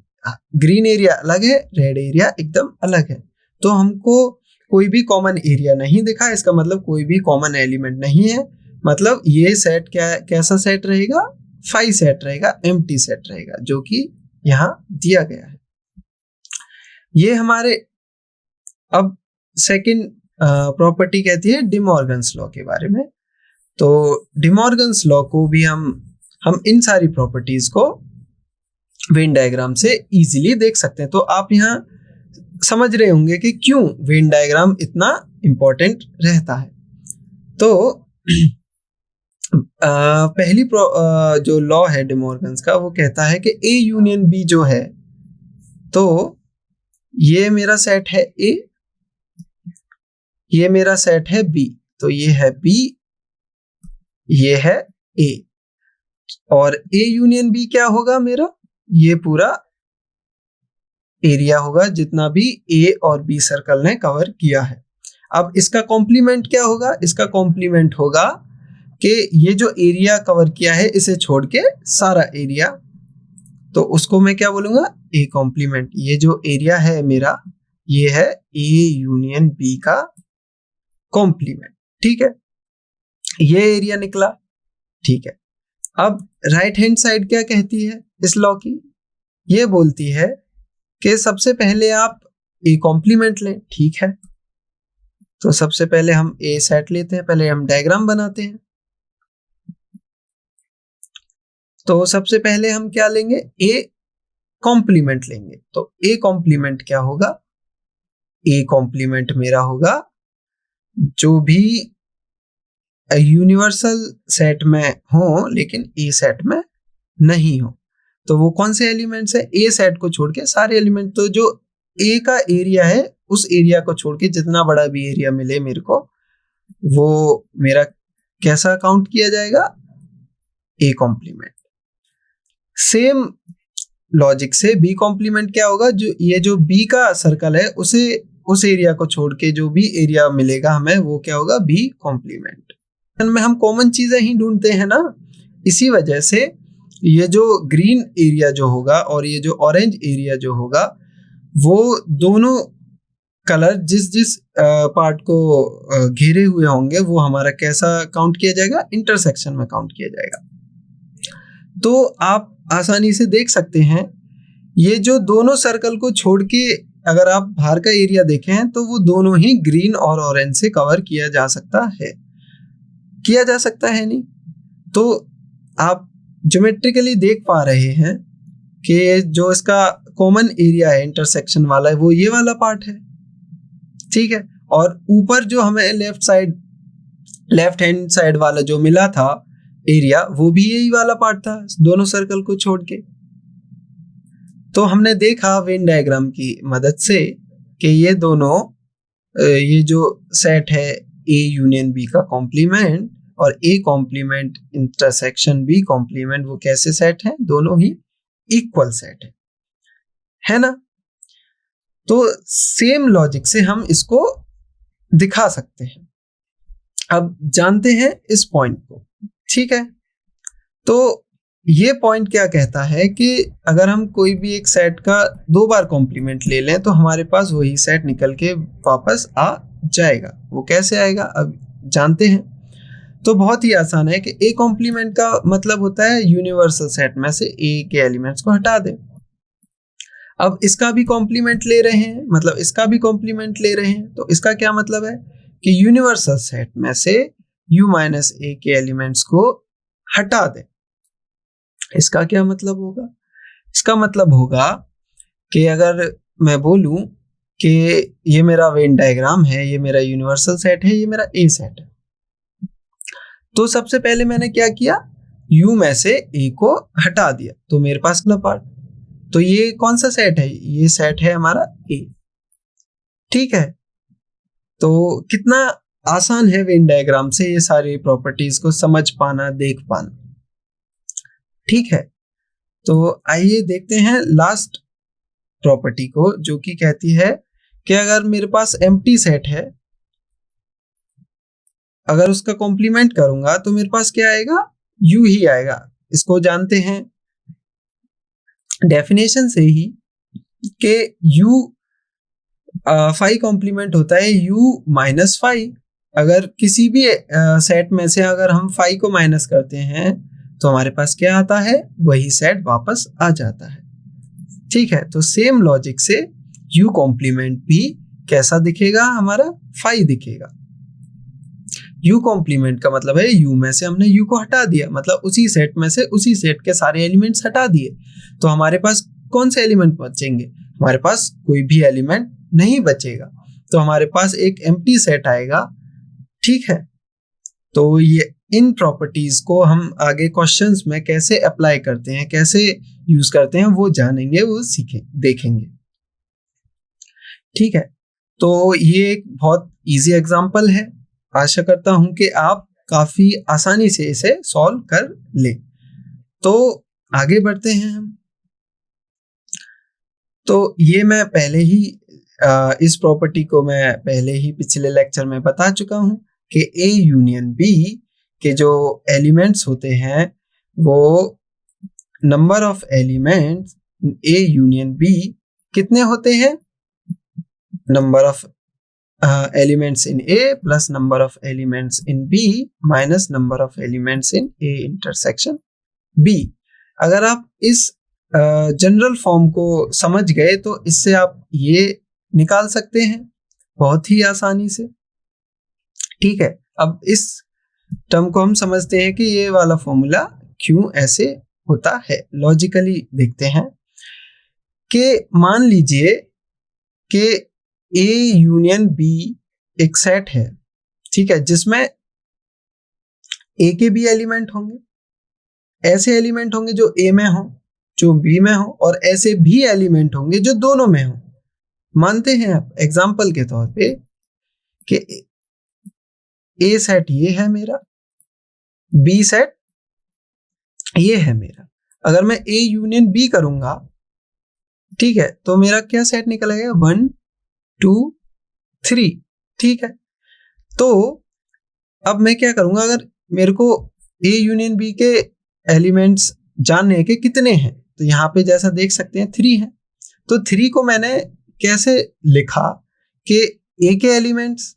ग्रीन एरिया अलग है, रेड एरिया एकदम अलग है। तो हमको कोई भी कॉमन एरिया नहीं दिखा, इसका मतलब कोई भी कॉमन एलिमेंट नहीं है। मतलब ये सेट कैसा सेट रहेगा, फाई सेट रहेगा, एम्प्टी सेट रहेगा, जो कि यहाँ दिया गया है। ये हमारे अब सेकंड प्रॉपर्टी कहती है डी मॉर्गन्स लॉ के बारे में। तो डी मॉर्गन्स लॉ को भी हम इन सारी प्रॉपर्टीज को वेन डायग्राम से इजीली देख सकते हैं। तो आप यहाँ समझ रहे होंगे कि क्यों वेन डायग्राम इतना इंपॉर्टेंट रहता है। तो पहली जो लॉ है डी मॉर्गन्स का, वो कहता है कि ए यूनियन बी जो है, तो ये मेरा सेट है ए, ये मेरा सेट है बी, तो ये है बी, ये है ए, और ए यूनियन बी क्या होगा मेरा, ये पूरा एरिया होगा जितना भी ए और बी सर्कल ने कवर किया है। अब इसका कॉम्प्लीमेंट क्या होगा, इसका कॉम्प्लीमेंट होगा कि ये जो एरिया कवर किया है इसे छोड़ के सारा एरिया, तो उसको मैं क्या बोलूंगा, ए कॉम्प्लीमेंट। ये जो एरिया है मेरा, ये है ए यूनियन बी का कॉम्प्लीमेंट, ठीक है। ये एरिया निकला, ठीक है। अब राइट हैंड साइड क्या कहती है इस लॉ की, ये बोलती है कि सबसे पहले आप ए कॉम्प्लीमेंट लें, ठीक है। तो सबसे पहले हम ए सेट लेते हैं, पहले हम डायग्राम बनाते हैं। तो सबसे पहले हम क्या लेंगे, ए कॉम्प्लीमेंट लेंगे। तो ए कॉम्प्लीमेंट क्या होगा, ए कॉम्प्लीमेंट मेरा होगा जो भी यूनिवर्सल सेट में हो लेकिन ए सेट में नहीं हो। तो वो कौन से एलिमेंट्स है, ए सेट को छोड़ के सारे एलिमेंट। तो जो ए का एरिया है उस एरिया को छोड़ के जितना बड़ा भी एरिया मिले मेरे को, वो मेरा कैसा काउंट किया जाएगा, ए कॉम्प्लीमेंट। सेम लॉजिक से बी कॉम्प्लीमेंट क्या होगा, जो ये जो बी का सर्कल है उसे उस एरिया को छोड़ के जो भी एरिया मिलेगा हमें, वो क्या होगा, बी कॉम्प्लीमेंट। में हम कॉमन चीजें ही ढूंढते हैं ना, इसी वजह से ये जो ग्रीन एरिया जो होगा और ये जो ऑरेंज एरिया जो होगा, वो दोनों कलर जिस जिस पार्ट को घेरे हुए होंगे वो हमारा कैसा काउंट किया जाएगा, इंटरसेक्शन में काउंट किया जाएगा। तो आप आसानी से देख सकते हैं, ये जो दोनों सर्कल को छोड़ के अगर आप बाहर का एरिया देखें तो वो दोनों ही ग्रीन और ऑरेंज से कवर किया जा सकता है, किया जा सकता है नहीं। तो आप ज्योमेट्रिकली देख पा रहे हैं कि जो इसका कॉमन एरिया है इंटरसेक्शन वाला है वो ये वाला पार्ट है, ठीक है। और ऊपर जो हमें लेफ्ट हैंड साइड वाला जो मिला था एरिया, वो भी यही वाला पार्ट था दोनों सर्कल को छोड़ के। तो हमने देखा वेन डायग्राम की मदद से कि ये दोनों ये जो सेट है ए यूनियन बी का कॉम्प्लीमेंट और A complement intersection B complement, वो कैसे सेट हैं, दोनों ही इक्वल सेट है ना। तो सेम लॉजिक से हम इसको दिखा सकते हैं। अब जानते हैं इस पॉइंट को, ठीक है। तो ये पॉइंट क्या कहता है कि अगर हम कोई भी एक सेट का 2 बार कॉम्प्लीमेंट ले लें तो हमारे पास वही सेट निकल के वापस आ जाएगा। वो कैसे आएगा अब जानते हैं। तो बहुत ही आसान है कि ए कॉम्प्लीमेंट का मतलब होता है यूनिवर्सल सेट में से ए के एलिमेंट्स को हटा दें। अब इसका भी कॉम्प्लीमेंट ले रहे हैं, मतलब इसका भी कॉम्प्लीमेंट ले रहे हैं, तो इसका क्या मतलब है कि यूनिवर्सल सेट में से u माइनस ए के एलिमेंट्स को हटा दें। इसका क्या मतलब होगा? इसका मतलब होगा कि अगर मैं बोलूं कि ये मेरा वेन डायग्राम है, ये मेरा यूनिवर्सल सेट है, ये मेरा ए सेट है, तो सबसे पहले मैंने क्या किया, u में से a को हटा दिया, तो मेरे पास अगला पार्ट, तो ये कौन सा सेट है? ये सेट है हमारा a। ठीक है, तो कितना आसान है वेन डायग्राम से ये सारी प्रॉपर्टीज को समझ पाना, देख पाना। ठीक है, तो आइए देखते हैं लास्ट प्रॉपर्टी को, जो कि कहती है कि अगर मेरे पास एम्प्टी सेट है, अगर उसका कॉम्प्लीमेंट करूंगा तो मेरे पास क्या आएगा? u ही आएगा। इसको जानते हैं डेफिनेशन से ही कि u फाई कॉम्प्लीमेंट होता है u माइनस फाई। अगर किसी भी सेट में से अगर हम फाई को माइनस करते हैं तो हमारे पास क्या आता है? वही सेट वापस आ जाता है। ठीक है, तो सेम लॉजिक से u कॉम्प्लीमेंट भी कैसा दिखेगा? हमारा फाई दिखेगा। u कॉम्प्लीमेंट का मतलब है u में से हमने u को हटा दिया, मतलब उसी सेट में से उसी सेट के सारे एलिमेंट्स हटा दिए, तो हमारे पास कौन से एलिमेंट बचेंगे? हमारे पास कोई भी एलिमेंट नहीं बचेगा, तो हमारे पास एक एम्प्टी सेट आएगा। ठीक है, तो ये इन प्रॉपर्टीज को हम आगे क्वेश्चंस में कैसे अप्लाई करते हैं, कैसे यूज करते हैं, वो जानेंगे, वो देखेंगे। ठीक है, तो ये एक बहुत इजी एग्जांपल है। आशा करता हूं कि आप काफी आसानी से इसे सॉल्व कर लें। तो आगे बढ़ते हैं हम। तो ये मैं पहले ही इस प्रॉपर्टी को मैं पहले ही पिछले लेक्चर में बता चुका हूं कि A यूनियन B के जो एलिमेंट्स होते हैं वो number of elements in A union B कितने होते हैं? Number of elements in A plus number of elements in B minus number of elements in A intersection B। अगर आप इस जनरल फॉर्म को समझ गए तो इससे आप ये निकाल सकते हैं बहुत ही आसानी से। ठीक है, अब इस टर्म को हम समझते हैं कि ये वाला फॉर्मूला क्यों ऐसे होता है। लॉजिकली देखते हैं कि मान लीजिए कि A यूनियन B एक सेट है, ठीक है, जिसमें A के भी एलिमेंट होंगे, ऐसे एलिमेंट होंगे जो A में हो, जो B में हो, और ऐसे भी एलिमेंट होंगे जो दोनों में हो। मानते हैं आप एग्जाम्पल के तौर पे कि A सेट ये है मेरा, B सेट ये है मेरा। अगर मैं A यूनियन B करूंगा, ठीक है, तो मेरा क्या सेट निकलेगा? 1 2 3। ठीक है, तो अब मैं क्या करूंगा, अगर मेरे को A यूनियन B के एलिमेंट्स जानने के कितने हैं, तो यहाँ पे जैसा देख सकते हैं 3 है। तो 3 को मैंने कैसे लिखा कि A के एलिमेंट्स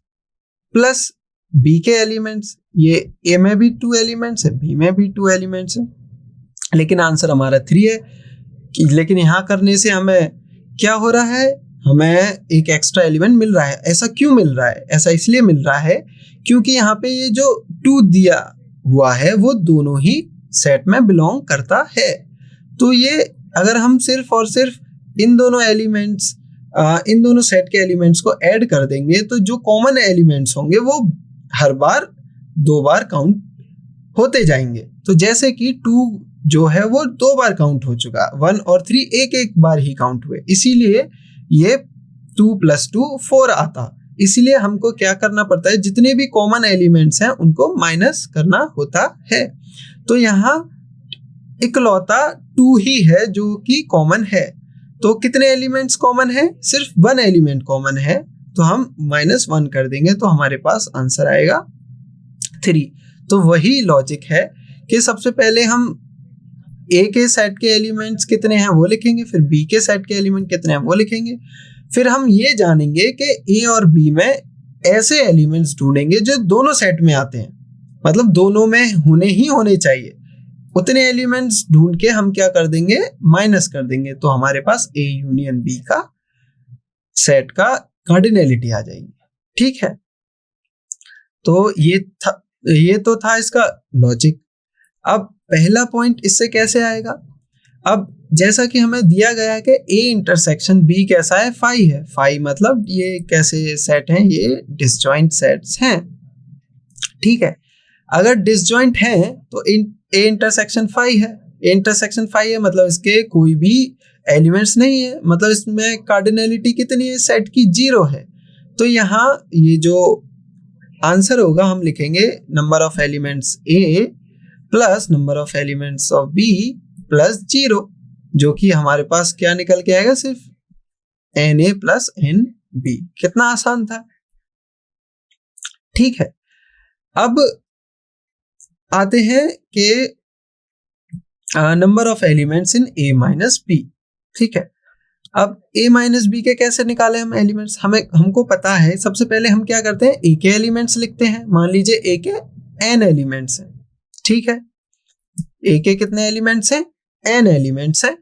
प्लस B के एलिमेंट्स, ये A में भी 2 एलिमेंट्स है, B में भी 2 एलिमेंट्स है, लेकिन आंसर हमारा 3 है। लेकिन यहाँ करने से हमें क्या हो रहा है? हमें एक एक्स्ट्रा एलिमेंट मिल रहा है। ऐसा क्यों मिल रहा है? ऐसा इसलिए मिल रहा है क्योंकि यहाँ पे ये जो 2 दिया हुआ है वो दोनों ही सेट में बिलोंग करता है। तो ये अगर हम सिर्फ और सिर्फ इन दोनों एलिमेंट्स, इन दोनों सेट के एलिमेंट्स को ऐड कर देंगे तो जो कॉमन एलिमेंट्स होंगे वो हर बार 2 बार काउंट होते जाएंगे। तो जैसे कि 2 जो है वो 2 बार काउंट हो चुका, 1 और 3 एक बार ही काउंट हुए, इसीलिए ये 2 + 2 4 आता। इसीलिए हमको क्या करना पड़ता है? जितने भी कॉमन एलिमेंट्स हैं उनको माइनस करना होता है। तो यहाँ इकलौता 2 ही है जो कि कॉमन है। तो कितने एलिमेंट्स कॉमन है? सिर्फ 1 एलिमेंट कॉमन है, तो हम -1 कर देंगे तो हमारे पास आंसर आएगा 3। तो वही लॉजिक है कि सबसे पहले हम ए के सेट के एलिमेंट्स कितने हैं वो लिखेंगे, फिर बी के सेट के एलिमेंट कितने हैं वो लिखेंगे, फिर हम ये जानेंगे कि ए और बी में ऐसे एलिमेंट्स ढूंढेंगे जो दोनों सेट में आते हैं, मतलब दोनों में होने चाहिए, उतने एलिमेंट्स ढूंढ के हम क्या कर देंगे, माइनस कर देंगे, तो हमारे पास ए यूनियन बी का सेट का कार्डिनलिटी आ जाएगी। ठीक है, तो ये तो था इसका लॉजिक। अब पहला पॉइंट इससे कैसे आएगा, अब जैसा कि हमें दिया गया है कि ए इंटरसेक्शन बी कैसा है, फाई है, फाई मतलब ये कैसे सेट हैं, ये डिसजॉइंट सेट्स हैं। ठीक है, अगर डिसजॉइंट हैं तो ए इंटरसेक्शन फाई है, ए इंटरसेक्शन फाई है मतलब इसके कोई भी एलिमेंट्स नहीं है, मतलब इसमें कार्डिनलिटी कितनी है, सेट की 0 है। तो यहाँ ये जो आंसर होगा हम लिखेंगे number of elements A plus number of elements of B plus 0, जो कि हमारे पास क्या निकल के आएगा, सिर्फ n A plus n B. कितना आसान था। ठीक है, अब आते हैं कि number of elements in A minus B. ठीक है, अब ए माइनस बी के कैसे निकाले हम एलिमेंट्स, हमको पता है। सबसे पहले हम क्या करते हैं, ए के एलिमेंट्स लिखते हैं। मान लीजिए ए के एन एलिमेंट्स हैं। ठीक है, ए के कितने एलिमेंट्स हैं, एन एलिमेंट्स हैं।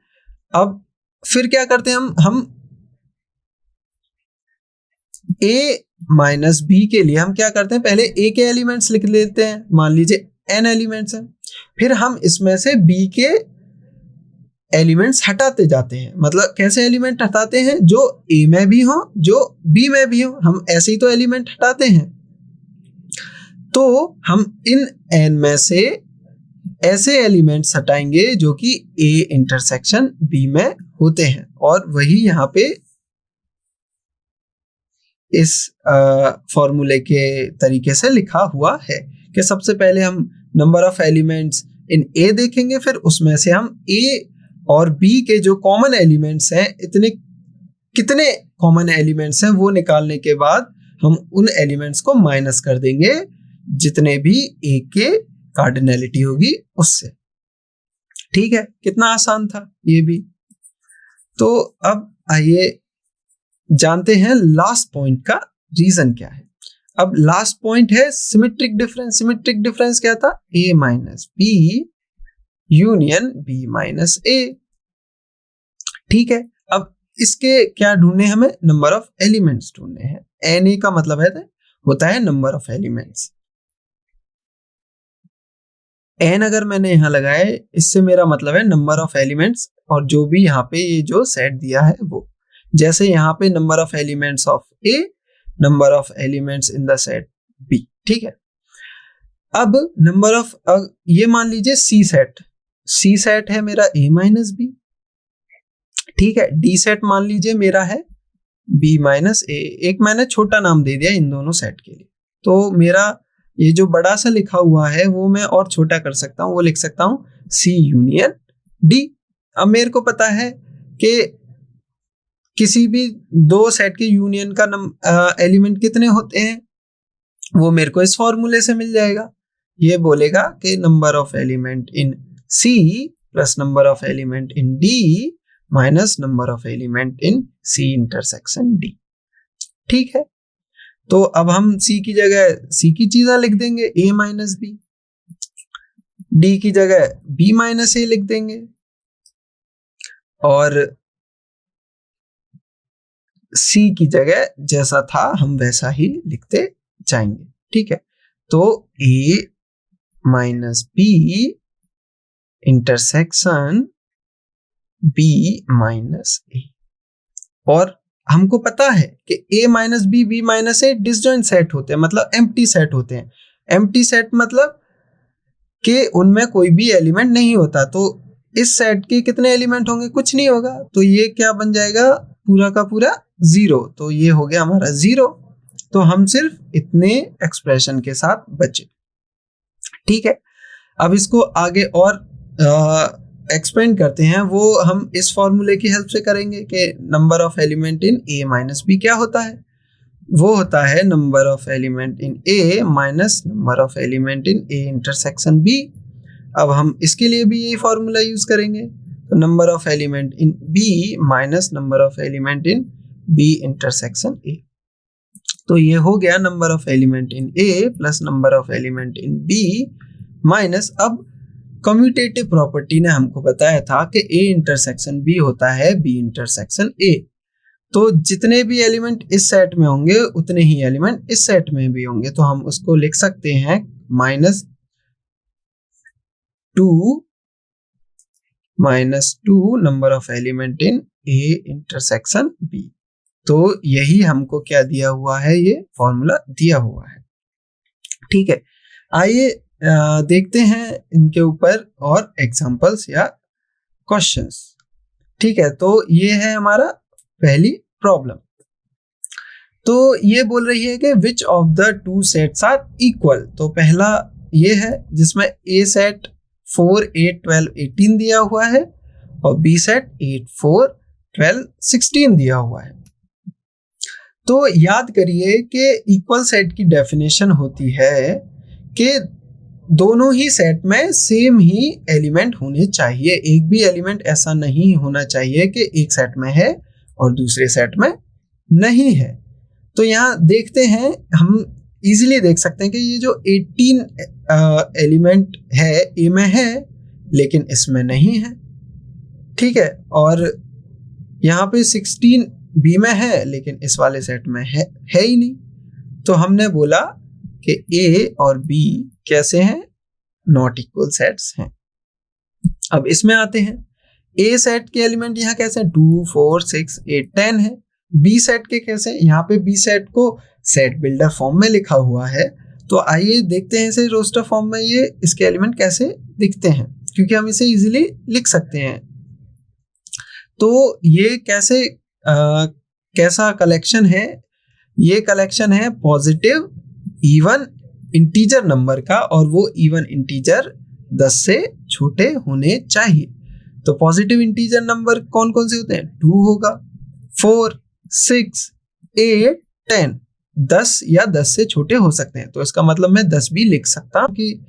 अब फिर क्या करते हैं हम ए माइनस बी के लिए हम क्या करते हैं, पहले ए के एलिमेंट्स लिख लेते हैं। मान लीजिए एन एलिमेंट्स हैं, फिर हम इसमें से बी के एलिमेंट्स हटाते जाते हैं। मतलब कैसे एलिमेंट हटाते हैं, जो ए में भी हो जो बी में भी हो, हम ऐसे ही तो एलिमेंट हटाते हैं। तो हम इन एन में से ऐसे एलिमेंट्स हटाएंगे जो कि ए इंटरसेक्शन बी में होते हैं, और वही यहाँ पे इस फॉर्मूले के तरीके से लिखा हुआ है कि सबसे पहले हम नंबर ऑफ एलिमेंट्स इन ए देखेंगे, फिर उसमें से हम ए और बी के जो कॉमन एलिमेंट्स हैं, कितने कॉमन एलिमेंट्स हैं वो निकालने के बाद हम उन एलिमेंट्स को माइनस कर देंगे जितने भी ए के कार्डिनलिटी होगी उससे। ठीक है, कितना आसान था ये भी। तो अब आइए जानते हैं लास्ट पॉइंट का रीजन क्या है। अब लास्ट पॉइंट है सिमेट्रिक डिफरेंस। सिमेट्रिक डिफरेंस क्या था, A minus B union B minus A. ठीक है, अब इसके क्या ढूंढने, हमें नंबर ऑफ एलिमेंट्स ढूंढने हैं। एन ए का मतलब होता है नंबर ऑफ एलिमेंट्स। एन अगर मैंने यहां लगाया है, इससे मेरा मतलब है नंबर ऑफ एलिमेंट्स, और जो भी यहाँ पे ये जो सेट दिया है वो, जैसे यहाँ पे number of elements of A, number of elements in the set B. ठीक है, अब नंबर ऑफ, ये मान लीजिए सी सेट है मेरा ए माइनस बी। ठीक है, डी सेट मान लीजिए मेरा है बी माइनस ए। एक मैंने छोटा नाम दे दिया इन दोनों सेट के लिए, तो मेरा ये जो बड़ा सा लिखा हुआ है वो मैं और छोटा कर सकता हूँ, वो लिख सकता हूँ सी यूनियन डी। अब मेरे को पता है कि किसी भी दो सेट के यूनियन का एलिमेंट कितने होते हैं, वो मेरे को इस फॉर्मूले से मिल जाएगा। ये बोलेगा कि number of element in C plus number of element in D minus number of element in C intersection D. ठीक है, तो अब हम सी की जगह सी की चीजें लिख देंगे, ए माइनस बी, डी की जगह बी माइनस ए लिख देंगे, और सी की जगह जैसा था हम वैसा ही लिखते जाएंगे। ठीक है, तो A minus B intersection B minus A. और हमको पता है कि A minus B, B minus A disjoint set होते हैं, मतलब एम्प्टी सेट होते हैं। एम्प्टी सेट मतलब कि उनमें कोई भी एलिमेंट नहीं होता। तो इस सेट के कितने एलिमेंट होंगे, कुछ नहीं होगा, तो ये क्या बन जाएगा, पूरा का पूरा 0। तो ये हो गया हमारा 0। तो हम सिर्फ इतने एक्सप्रेशन के साथ बचे। ठीक है, अब इसको आगे और एक्सपेंड करते हैं, वो हम इस फॉर्मूले की हेल्प से करेंगे कि number of element in A minus B क्या होता है, वो होता है number of element in A minus number of element in A intersection B. अब हम इसके लिए भी यही फॉर्मूला यूज करेंगे, तो number of element in B minus number of element in B intersection A. तो ये हो गया number of element in A plus number of element in B minus, अब कम्यूटेटिव प्रॉपर्टी ने हमको बताया था कि ए इंटरसेक्शन बी होता है बी इंटरसेक्शन ए, तो जितने भी एलिमेंट इस सेट में होंगे उतने ही एलिमेंट इस सेट में भी होंगे, तो हम उसको लिख सकते हैं -2 number of element in A intersection B. तो यही हमको क्या दिया हुआ है, ये फॉर्मूला दिया हुआ है। ठीक है, आइए देखते हैं इनके ऊपर और एग्जांपल्स या क्वेश्चंस। ठीक है, तो ये है हमारा पहली प्रॉब्लम। तो ये बोल रही है कि which of the two sets are equal. तो पहला ये है जिसमें ए सेट 4, 8, 12, 18 दिया हुआ है और बी सेट 8, 4, 12, 16 दिया हुआ है। तो याद करिए कि इक्वल सेट की डेफिनेशन होती है कि दोनों ही सेट में सेम ही एलिमेंट होने चाहिए, एक भी एलिमेंट ऐसा नहीं होना चाहिए कि एक सेट में है और दूसरे सेट में नहीं है। तो यहाँ देखते हैं, हम इजीली देख सकते हैं कि ये जो 18 एलिमेंट है ए में है लेकिन इसमें नहीं है। ठीक है, और यहाँ पे 16 बी में है लेकिन इस वाले सेट में है ही नहीं। तो हमने बोला कि ए और बी कैसे हैं, नॉट इक्वल सेट्स हैं। अब इसमें आते हैं, ए सेट के एलिमेंट यहाँ कैसे हैं, 2, 4, 6, 8, 10 है। बी सेट के कैसे, यहाँ पे बी सेट को सेट बिल्डर फॉर्म में लिखा हुआ है। तो आइए देखते हैं इसे रोस्टर फॉर्म में ये इसके एलिमेंट कैसे दिखते हैं, क्योंकि हम इसे इजीली लिख सकते हैं। तो ये कैसा कलेक्शन है, ये कलेक्शन है पॉजिटिव इवन इंटीजर नंबर का, और वो इवन इंटीजर 10 से छोटे होने चाहिए। तो पॉजिटिव इंटीजर नंबर कौन कौन से होते हैं, 2 होगा, 4, 6, 8, 10, 10 या 10 से छोटे हो सकते हैं। तो इसका मतलब मैं 10 भी लिख सकता हूँ, कि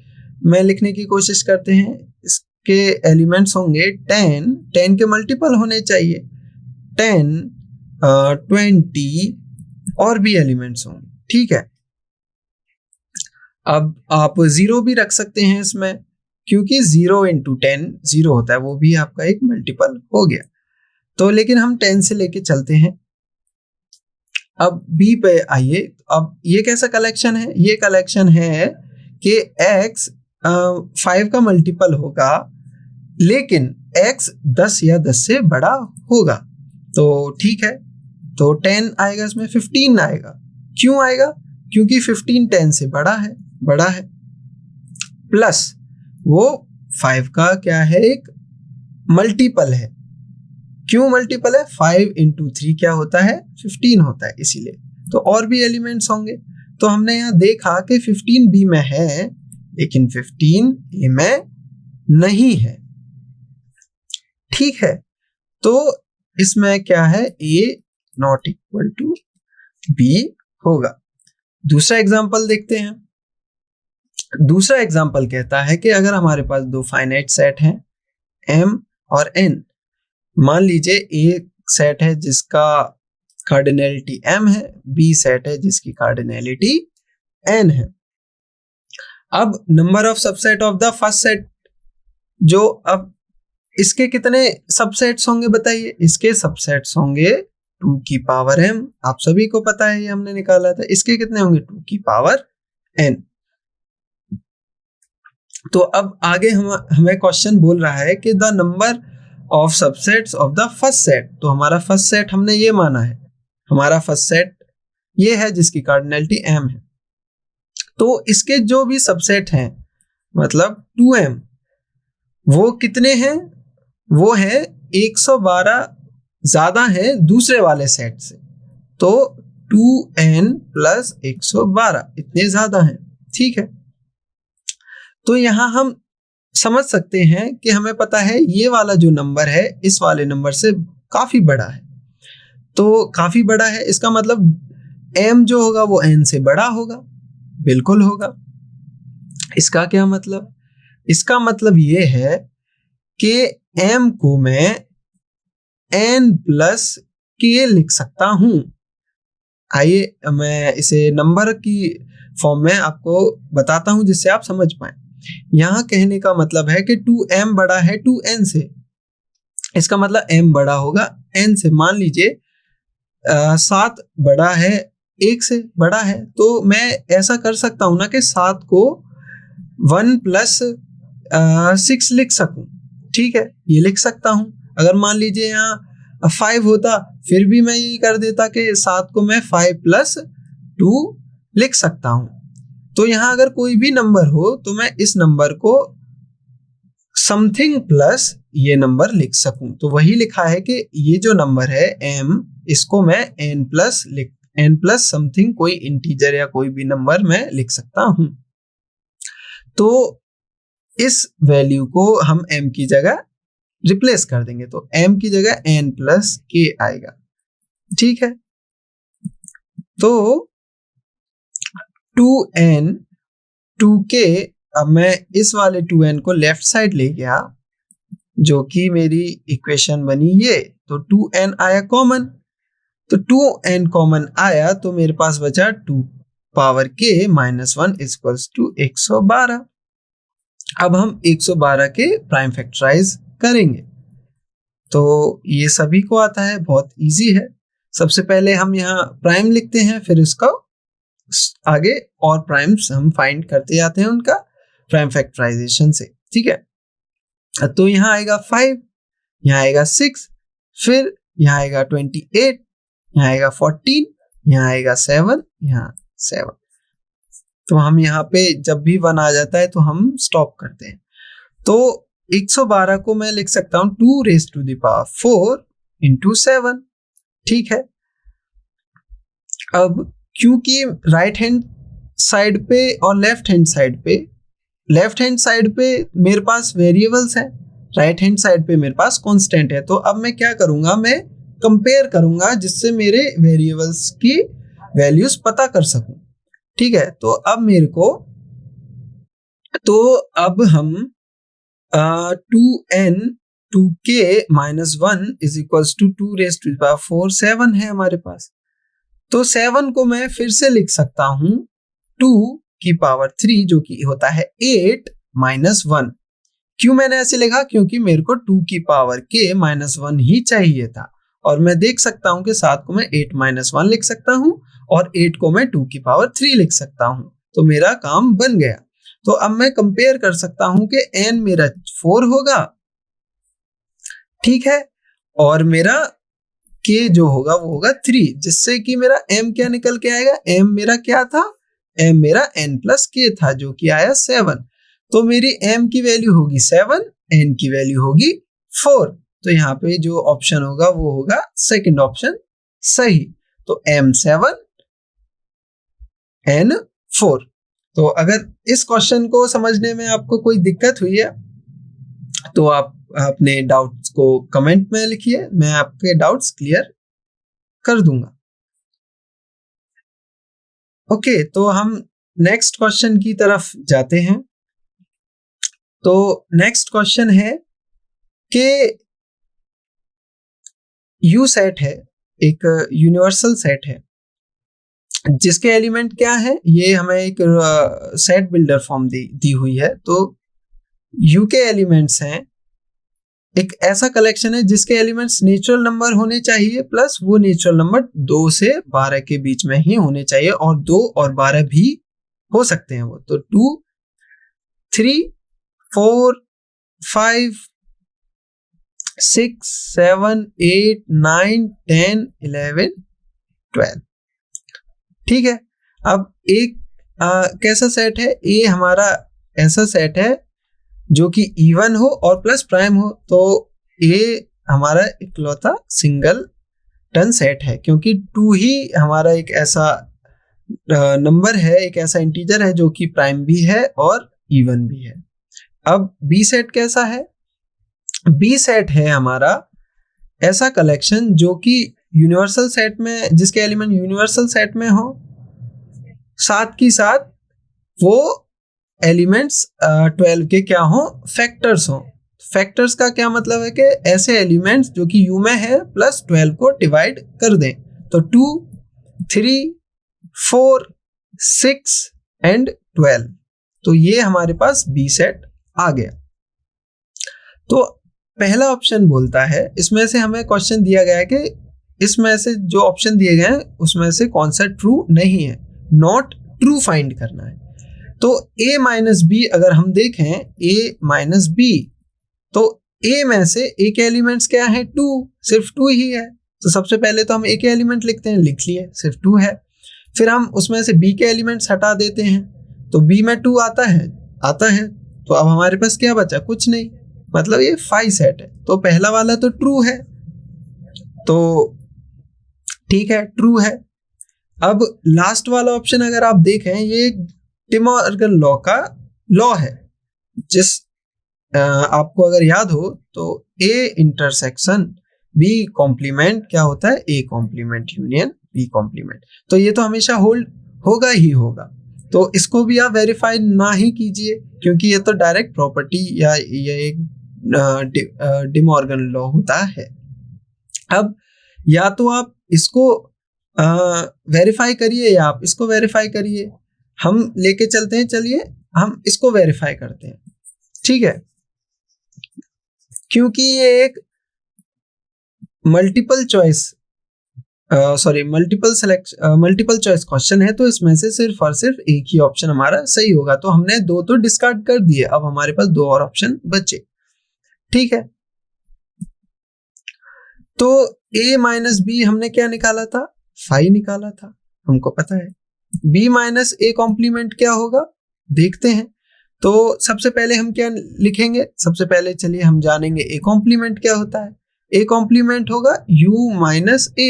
मैं लिखने की कोशिश करते हैं। इसके एलिमेंट्स होंगे 10 के मल्टीपल होने चाहिए, 10, 20 और भी एलिमेंट्स होंगे। ठीक है, अब आप 0 भी रख सकते हैं इसमें, क्योंकि 0 × 10 0 होता है, वो भी आपका एक मल्टीपल हो गया। तो लेकिन हम 10 से लेके चलते हैं। अब बी पे आइए, अब ये कैसा कलेक्शन है, ये कलेक्शन है कि x 5 का मल्टीपल होगा लेकिन x 10 या 10 से बड़ा होगा। तो ठीक है, तो 10 आएगा, इसमें 15 आएगा। क्यों आएगा, क्योंकि 15 10 से बड़ा है, प्लस वो 5 का क्या है, एक मल्टीपल है। क्यों मल्टीपल है, 5 × 3 क्या होता है, 15 होता है, इसीलिए। तो और भी एलिमेंट्स होंगे। तो हमने यहाँ देखा कि 15 बी में है लेकिन 15 ए में नहीं है। ठीक है, तो इसमें क्या है, ए नॉट इक्वल टू बी होगा। दूसरा एग्जांपल देखते हैं। दूसरा एग्जांपल कहता है कि अगर हमारे पास दो फाइनाइट सेट हैं m और n, मान लीजिए एक सेट है जिसका कार्डिनैलिटी m है, b सेट है जिसकी कार्डिनैलिटी n है। अब number of subset of the first set, जो अब इसके कितने सबसेट्स होंगे बताइए, इसके सबसेट्स होंगे 2 की पावर m, आप सभी को पता है, ये हमने निकाला था। इसके कितने होंगे, 2 की पावर n। तो अब आगे हमें क्वेश्चन बोल रहा है कि the number of subsets of the first set. तो हमारा फर्स्ट सेट हमने ये माना है, हमारा फर्स्ट सेट ये है जिसकी कार्डिनैलिटी m है। तो इसके जो भी सबसेट हैं, मतलब 2m, वो कितने हैं, वो है 112 ज्यादा है दूसरे वाले सेट से। तो 2n + 112 इतने ज्यादा हैं। ठीक है, तो यहां हम समझ सकते हैं कि हमें पता है ये वाला जो नंबर है इस वाले नंबर से काफी बड़ा है। तो काफी बड़ा है, इसका मतलब m जो होगा वो n से बड़ा होगा, बिल्कुल होगा। इसका क्या मतलब, इसका मतलब ये है कि m को मैं n प्लस k लिख सकता हूं। आइए मैं इसे नंबर की फॉर्म में आपको बताता हूं जिससे आप समझ पाए। यहाँ कहने का मतलब है कि 2m बड़ा है 2n से, इसका मतलब m बड़ा होगा n से। मान लीजिए 7 बड़ा है 1 से बड़ा है, तो मैं ऐसा कर सकता हूं ना कि 7 को 1 प्लस 6 लिख सकूं। ठीक है, ये लिख सकता हूं। अगर मान लीजिए यहाँ 5 होता, फिर भी मैं यही कर देता कि 7 को मैं 5 प्लस 2 लिख सकता हूं। तो यहाँ अगर कोई भी नंबर हो तो मैं इस नंबर को समथिंग प्लस ये नंबर लिख सकूं। तो वही लिखा है कि ये जो नंबर है m, इसको मैं n प्लस समथिंग कोई इंटीजर या कोई भी नंबर मैं लिख सकता हूं। तो इस वैल्यू को हम m की जगह रिप्लेस कर देंगे, तो m की जगह n प्लस k आएगा। ठीक है, तो 2n 2k, अब मैं इस वाले 2n को लेफ्ट साइड ले गया, जो कि मेरी इक्वेशन बनी ये। तो 2n आया कॉमन, तो 2n कॉमन आया तो मेरे पास बचा 2 power k minus 1 equals to 112। अब हम 112 के प्राइम फैक्टराइज करेंगे, तो ये सभी को आता है, बहुत इजी है। सबसे पहले हम यहाँ प्राइम लिखते हैं, फिर इसका आगे और प्राइम्स हम फाइंड करते जाते हैं उनका प्राइम फैक्टराइजेशन से। ठीक है, तो यहाँ आएगा 5, यहाँ आएगा 6, फिर यहाँ आएगा 28, यहाँ आएगा 14, यहाँ आएगा 7, यहाँ 7। तो हम यहाँ पे जब भी 1 आ जाता है तो हम स्टॉप करते हैं। तो 112 को मैं लिख सकता हूँ 2 raise to the power 4 into 7। ठीक है, अब क्योंकि राइट हैंड साइड पे और लेफ्ट हैंड साइड पे मेरे पास वेरिएबल्स हैं, राइट हैंड साइड पे मेरे पास कांस्टेंट है। तो अब मैं क्या करूंगा, मैं कंपेयर करूंगा जिससे मेरे वेरिएबल्स की वैल्यूज पता कर सकूं। ठीक है, तो अब मेरे को, तो अब हम 2n 2k minus 1 is equals to 2 raise to the power 4 7 है हमारे पास। तो 7 को मैं फिर से लिख सकता हूं 2 की पावर 3, जो कि होता है 8 माइनस 1। क्यों मैंने ऐसे लिखा, क्योंकि मेरे को 2 की पावर k माइनस 1 ही चाहिए था, और मैं देख सकता हूं कि 7 को मैं 8 माइनस 1 लिख सकता हूं और 8 को मैं 2 की पावर 3 लिख सकता हूं। तो मेरा काम बन गया। तो अब मैं कंपेयर कर सकता हूं कि n मेरा 4 होगा, ठीक है, और मेरा k जो होगा वो होगा 3, जिससे कि मेरा m क्या निकल के आएगा, m मेरा क्या था, m मेरा n प्लस k था, जो कि आया 7। तो मेरी m की वैल्यू होगी 7, n की वैल्यू होगी 4। तो यहाँ पे जो ऑप्शन होगा वो होगा सेकंड ऑप्शन सही। तो m 7 n 4। तो अगर इस क्वेश्चन को समझने में आपको कोई दिक्कत हुई है तो आप अपने डाउट्स को कमेंट में लिखिए, मैं आपके डाउट्स क्लियर कर दूंगा। ओके, तो हम नेक्स्ट क्वेश्चन की तरफ जाते हैं। तो नेक्स्ट क्वेश्चन है कि यू सेट है, एक यूनिवर्सल सेट है जिसके एलिमेंट क्या है, ये हमें एक सेट बिल्डर फॉर्म दी हुई है। तो यू के एलिमेंट्स हैं, एक ऐसा कलेक्शन है जिसके एलिमेंट्स नेचुरल नंबर होने चाहिए, प्लस वो नेचुरल नंबर 2 से 12 के बीच में ही होने चाहिए, और 2 और 12 भी हो सकते हैं वो। तो 2 3 4 5 6 7 8 9 10 11 12। ठीक है, अब एक कैसा सेट है, ए हमारा ऐसा सेट है जो कि इवन हो और प्लस प्राइम हो। तो ए हमारा इकलौता सिंगल टन सेट है, क्योंकि 2 ही हमारा एक ऐसा नंबर है, एक ऐसा इंटीजर है जो कि प्राइम भी है और इवन भी है। अब बी सेट कैसा है, बी सेट है हमारा ऐसा कलेक्शन जो कि यूनिवर्सल सेट में, जिसके एलिमेंट यूनिवर्सल सेट में हो, साथ ही साथ वो एलिमेंट्स 12 के क्या हो, फैक्टर्स हो। फैक्टर्स का क्या मतलब है कि ऐसे एलिमेंट्स जो कि U में है प्लस 12 को डिवाइड कर दें। तो 2, 3, 4, 6 एंड 12, तो ये हमारे पास बी सेट आ गया। तो पहला ऑप्शन बोलता है, इसमें से हमें क्वेश्चन दिया गया है कि इसमें से जो ऑप्शन दिए गए हैं उसमें से कौन सा ट्रू नहीं है, नॉट ट्रू फाइंड करना है। तो a माइनस बी अगर हम देखें, a माइनस बी, तो a में से a के एलिमेंट्स क्या है, 2, सिर्फ 2 ही है। तो सबसे पहले तो हम a के एलिमेंट लिखते हैं, लिख लिए, सिर्फ 2 है। फिर हम उसमें से b के एलिमेंट्स हटा देते हैं, तो b में 2 आता है, तो अब हमारे पास क्या बचा, कुछ नहीं, मतलब ये 5 सेट है। तो पहला वाला तो ट्रू है, तो ठीक है, ट्रू है। अब लास्ट वाला ऑप्शन अगर आप देखें, ये डे मॉर्गन लॉ का लॉ है, जिस आपको अगर याद हो तो A इंटरसेक्शन B कॉम्प्लीमेंट क्या होता है, A complement union B complement. तो ये तो हमेशा होल्ड होगा ही होगा, तो इसको भी आप वेरीफाई ना ही कीजिए, क्योंकि ये तो डायरेक्ट प्रॉपर्टी या ये एक डे मॉर्गन लॉ होता है। अब या तो आप इसको वेरीफाई करिए या आप इसको वेरीफाई करिए। हम लेके चलते हैं, चलिए हम इसको वेरीफाई करते हैं, ठीक है, क्योंकि ये एक मल्टीपल चॉइस क्वेश्चन है, तो इसमें से सिर्फ और सिर्फ एक ही ऑप्शन हमारा सही होगा। तो हमने 2 तो डिस्कार्ड कर दिए, अब हमारे पास 2 और ऑप्शन बचे, ठीक है। तो a माइनस बी हमने क्या निकाला था, 5 निकाला था, हमको पता है। b माइनस a कॉम्प्लीमेंट क्या होगा, देखते हैं। तो सबसे पहले हम क्या लिखेंगे, सबसे पहले चलिए हम जानेंगे a कॉम्प्लीमेंट क्या होता है। a कॉम्प्लीमेंट होगा u माइनस a।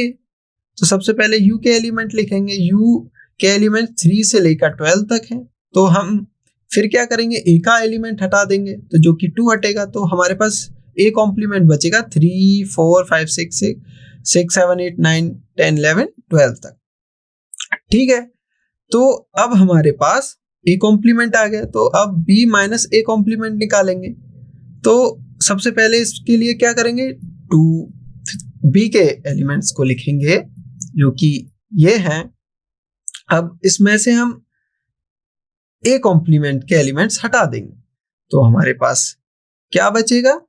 तो सबसे पहले u के एलिमेंट लिखेंगे, u के एलिमेंट 3 से लेकर 12 तक हैं। तो हम फिर क्या करेंगे, a का एलिमेंट हटा देंगे, तो जो कि 2 हटेगा, तो हमारे पास a कॉम्प्लीमेंट बचेगा 3, 4, 5, 6, 7, 8, 9, 10, 11, 12 तक, ठीक है। तो अब हमारे पास a कॉम्प्लीमेंट आ गया, तो अब b माइनस a कॉम्प्लीमेंट निकालेंगे। तो सबसे पहले इसके लिए क्या करेंगे, 2 b के एलिमेंट्स को लिखेंगे जो कि ये हैं। अब इसमें से हम a कॉम्प्लीमेंट के एलिमेंट्स हटा देंगे, तो हमारे पास क्या बचेगा,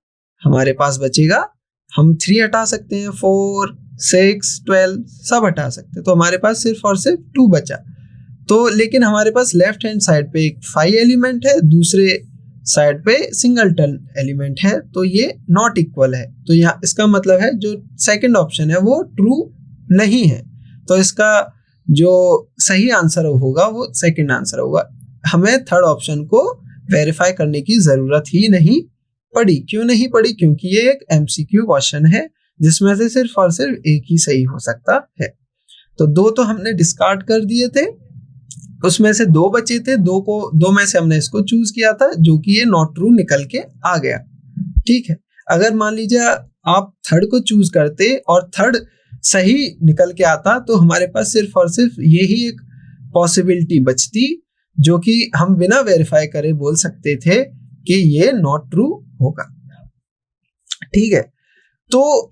हमारे पास बचेगा, हम 3 हटा सकते हैं, 4, 6, 12 सब हटा सकते हैं, तो हमारे पास सिर्फ और सिर्फ 2 बचा। तो लेकिन हमारे पास लेफ्ट हैंड साइड पे एक 5 एलिमेंट है, दूसरे साइड पे सिंगलटन एलिमेंट है, तो ये नॉट इक्वल है। तो यहाँ इसका मतलब है जो सेकंड ऑप्शन है वो ट्रू नहीं है, तो इसका जो सही आंसर होगा वो सेकंड आंसर होगा। हमें थर्ड ऑप्शन को वेरीफाई करने की जरूरत ही नहीं पड़ी। क्यों नहीं पड़ी, क्योंकि ये एक MCQ क्वेश्चन है जिसमें से सिर्फ और सिर्फ एक ही सही हो सकता है। तो 2 तो हमने डिस्कार्ड कर दिए थे, उसमें से 2 बचे थे, 2 में से हमने इसको चूज किया था, जो कि ये नॉट ट्रू निकल के आ गया, ठीक है। अगर मान लीजिए आप थर्ड को चूज करते और थर्ड सही निकल के आता, तो हमारे पास सिर्फ और सिर्फ यही एक पॉसिबिलिटी बचती, जो कि हम बिना वेरीफाई करे बोल सकते थे कि ये नॉट ट्रू होगा, ठीक है। तो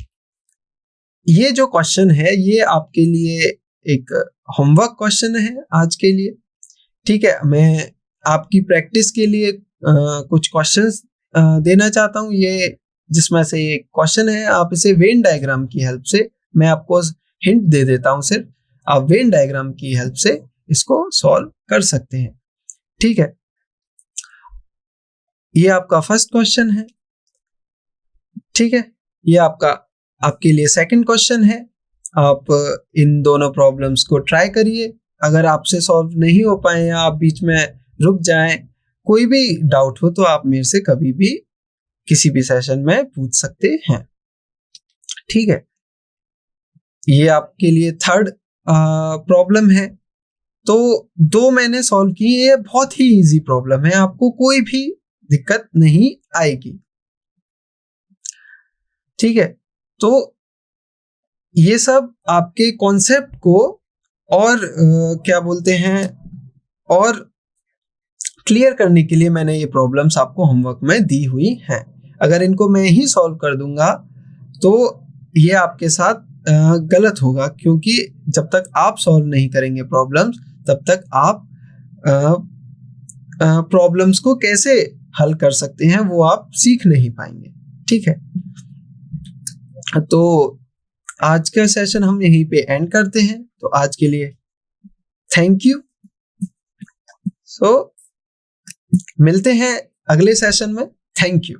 ये जो क्वेश्चन है ये आपके लिए एक होमवर्क क्वेश्चन है आज के लिए, ठीक है। मैं आपकी प्रैक्टिस के लिए कुछ क्वेश्चंस देना चाहता हूँ, ये जिसमें से एक क्वेश्चन है, आप इसे वेन डायग्राम की हेल्प से, मैं आपको हिंट दे देता हूँ सिर्फ, आप वेन डायग्राम की हेल्प से इसको सॉल्व कर सकते हैं, ठीक है। ये आपका फर्स्ट क्वेश्चन है, ठीक है। ये आपके लिए सेकंड क्वेश्चन है। आप इन दोनों प्रॉब्लम्स को ट्राई करिए। अगर आपसे सॉल्व नहीं हो पाए या आप बीच में रुक जाएं, कोई भी डाउट हो तो आप मेरे से कभी भी किसी भी सेशन में पूछ सकते हैं, ठीक है। ये आपके लिए थर्ड प्रॉब्लम है। तो 2 मैंने सॉल्व की, ये बहुत ही इजी प्रॉब्लम है, आपको कोई भी दिक्कत नहीं आएगी, ठीक है। तो ये सब आपके कॉन्सेप्ट को और क्या बोलते हैं, और क्लियर करने के लिए मैंने ये प्रॉब्लम्स आपको होमवर्क में दी हुई हैं। अगर इनको मैं ही सॉल्व कर दूंगा तो ये आपके साथ गलत होगा, क्योंकि जब तक आप सॉल्व नहीं करेंगे प्रॉब्लम्स तब तक आप प्रॉब्लम्स को कैसे हल कर सकते हैं वो आप सीख नहीं पाएंगे। ठीक है, तो आज का सेशन हम यहीं पे एंड करते हैं। तो आज के लिए थैंक यू। सो मिलते हैं अगले सेशन में। Thank you.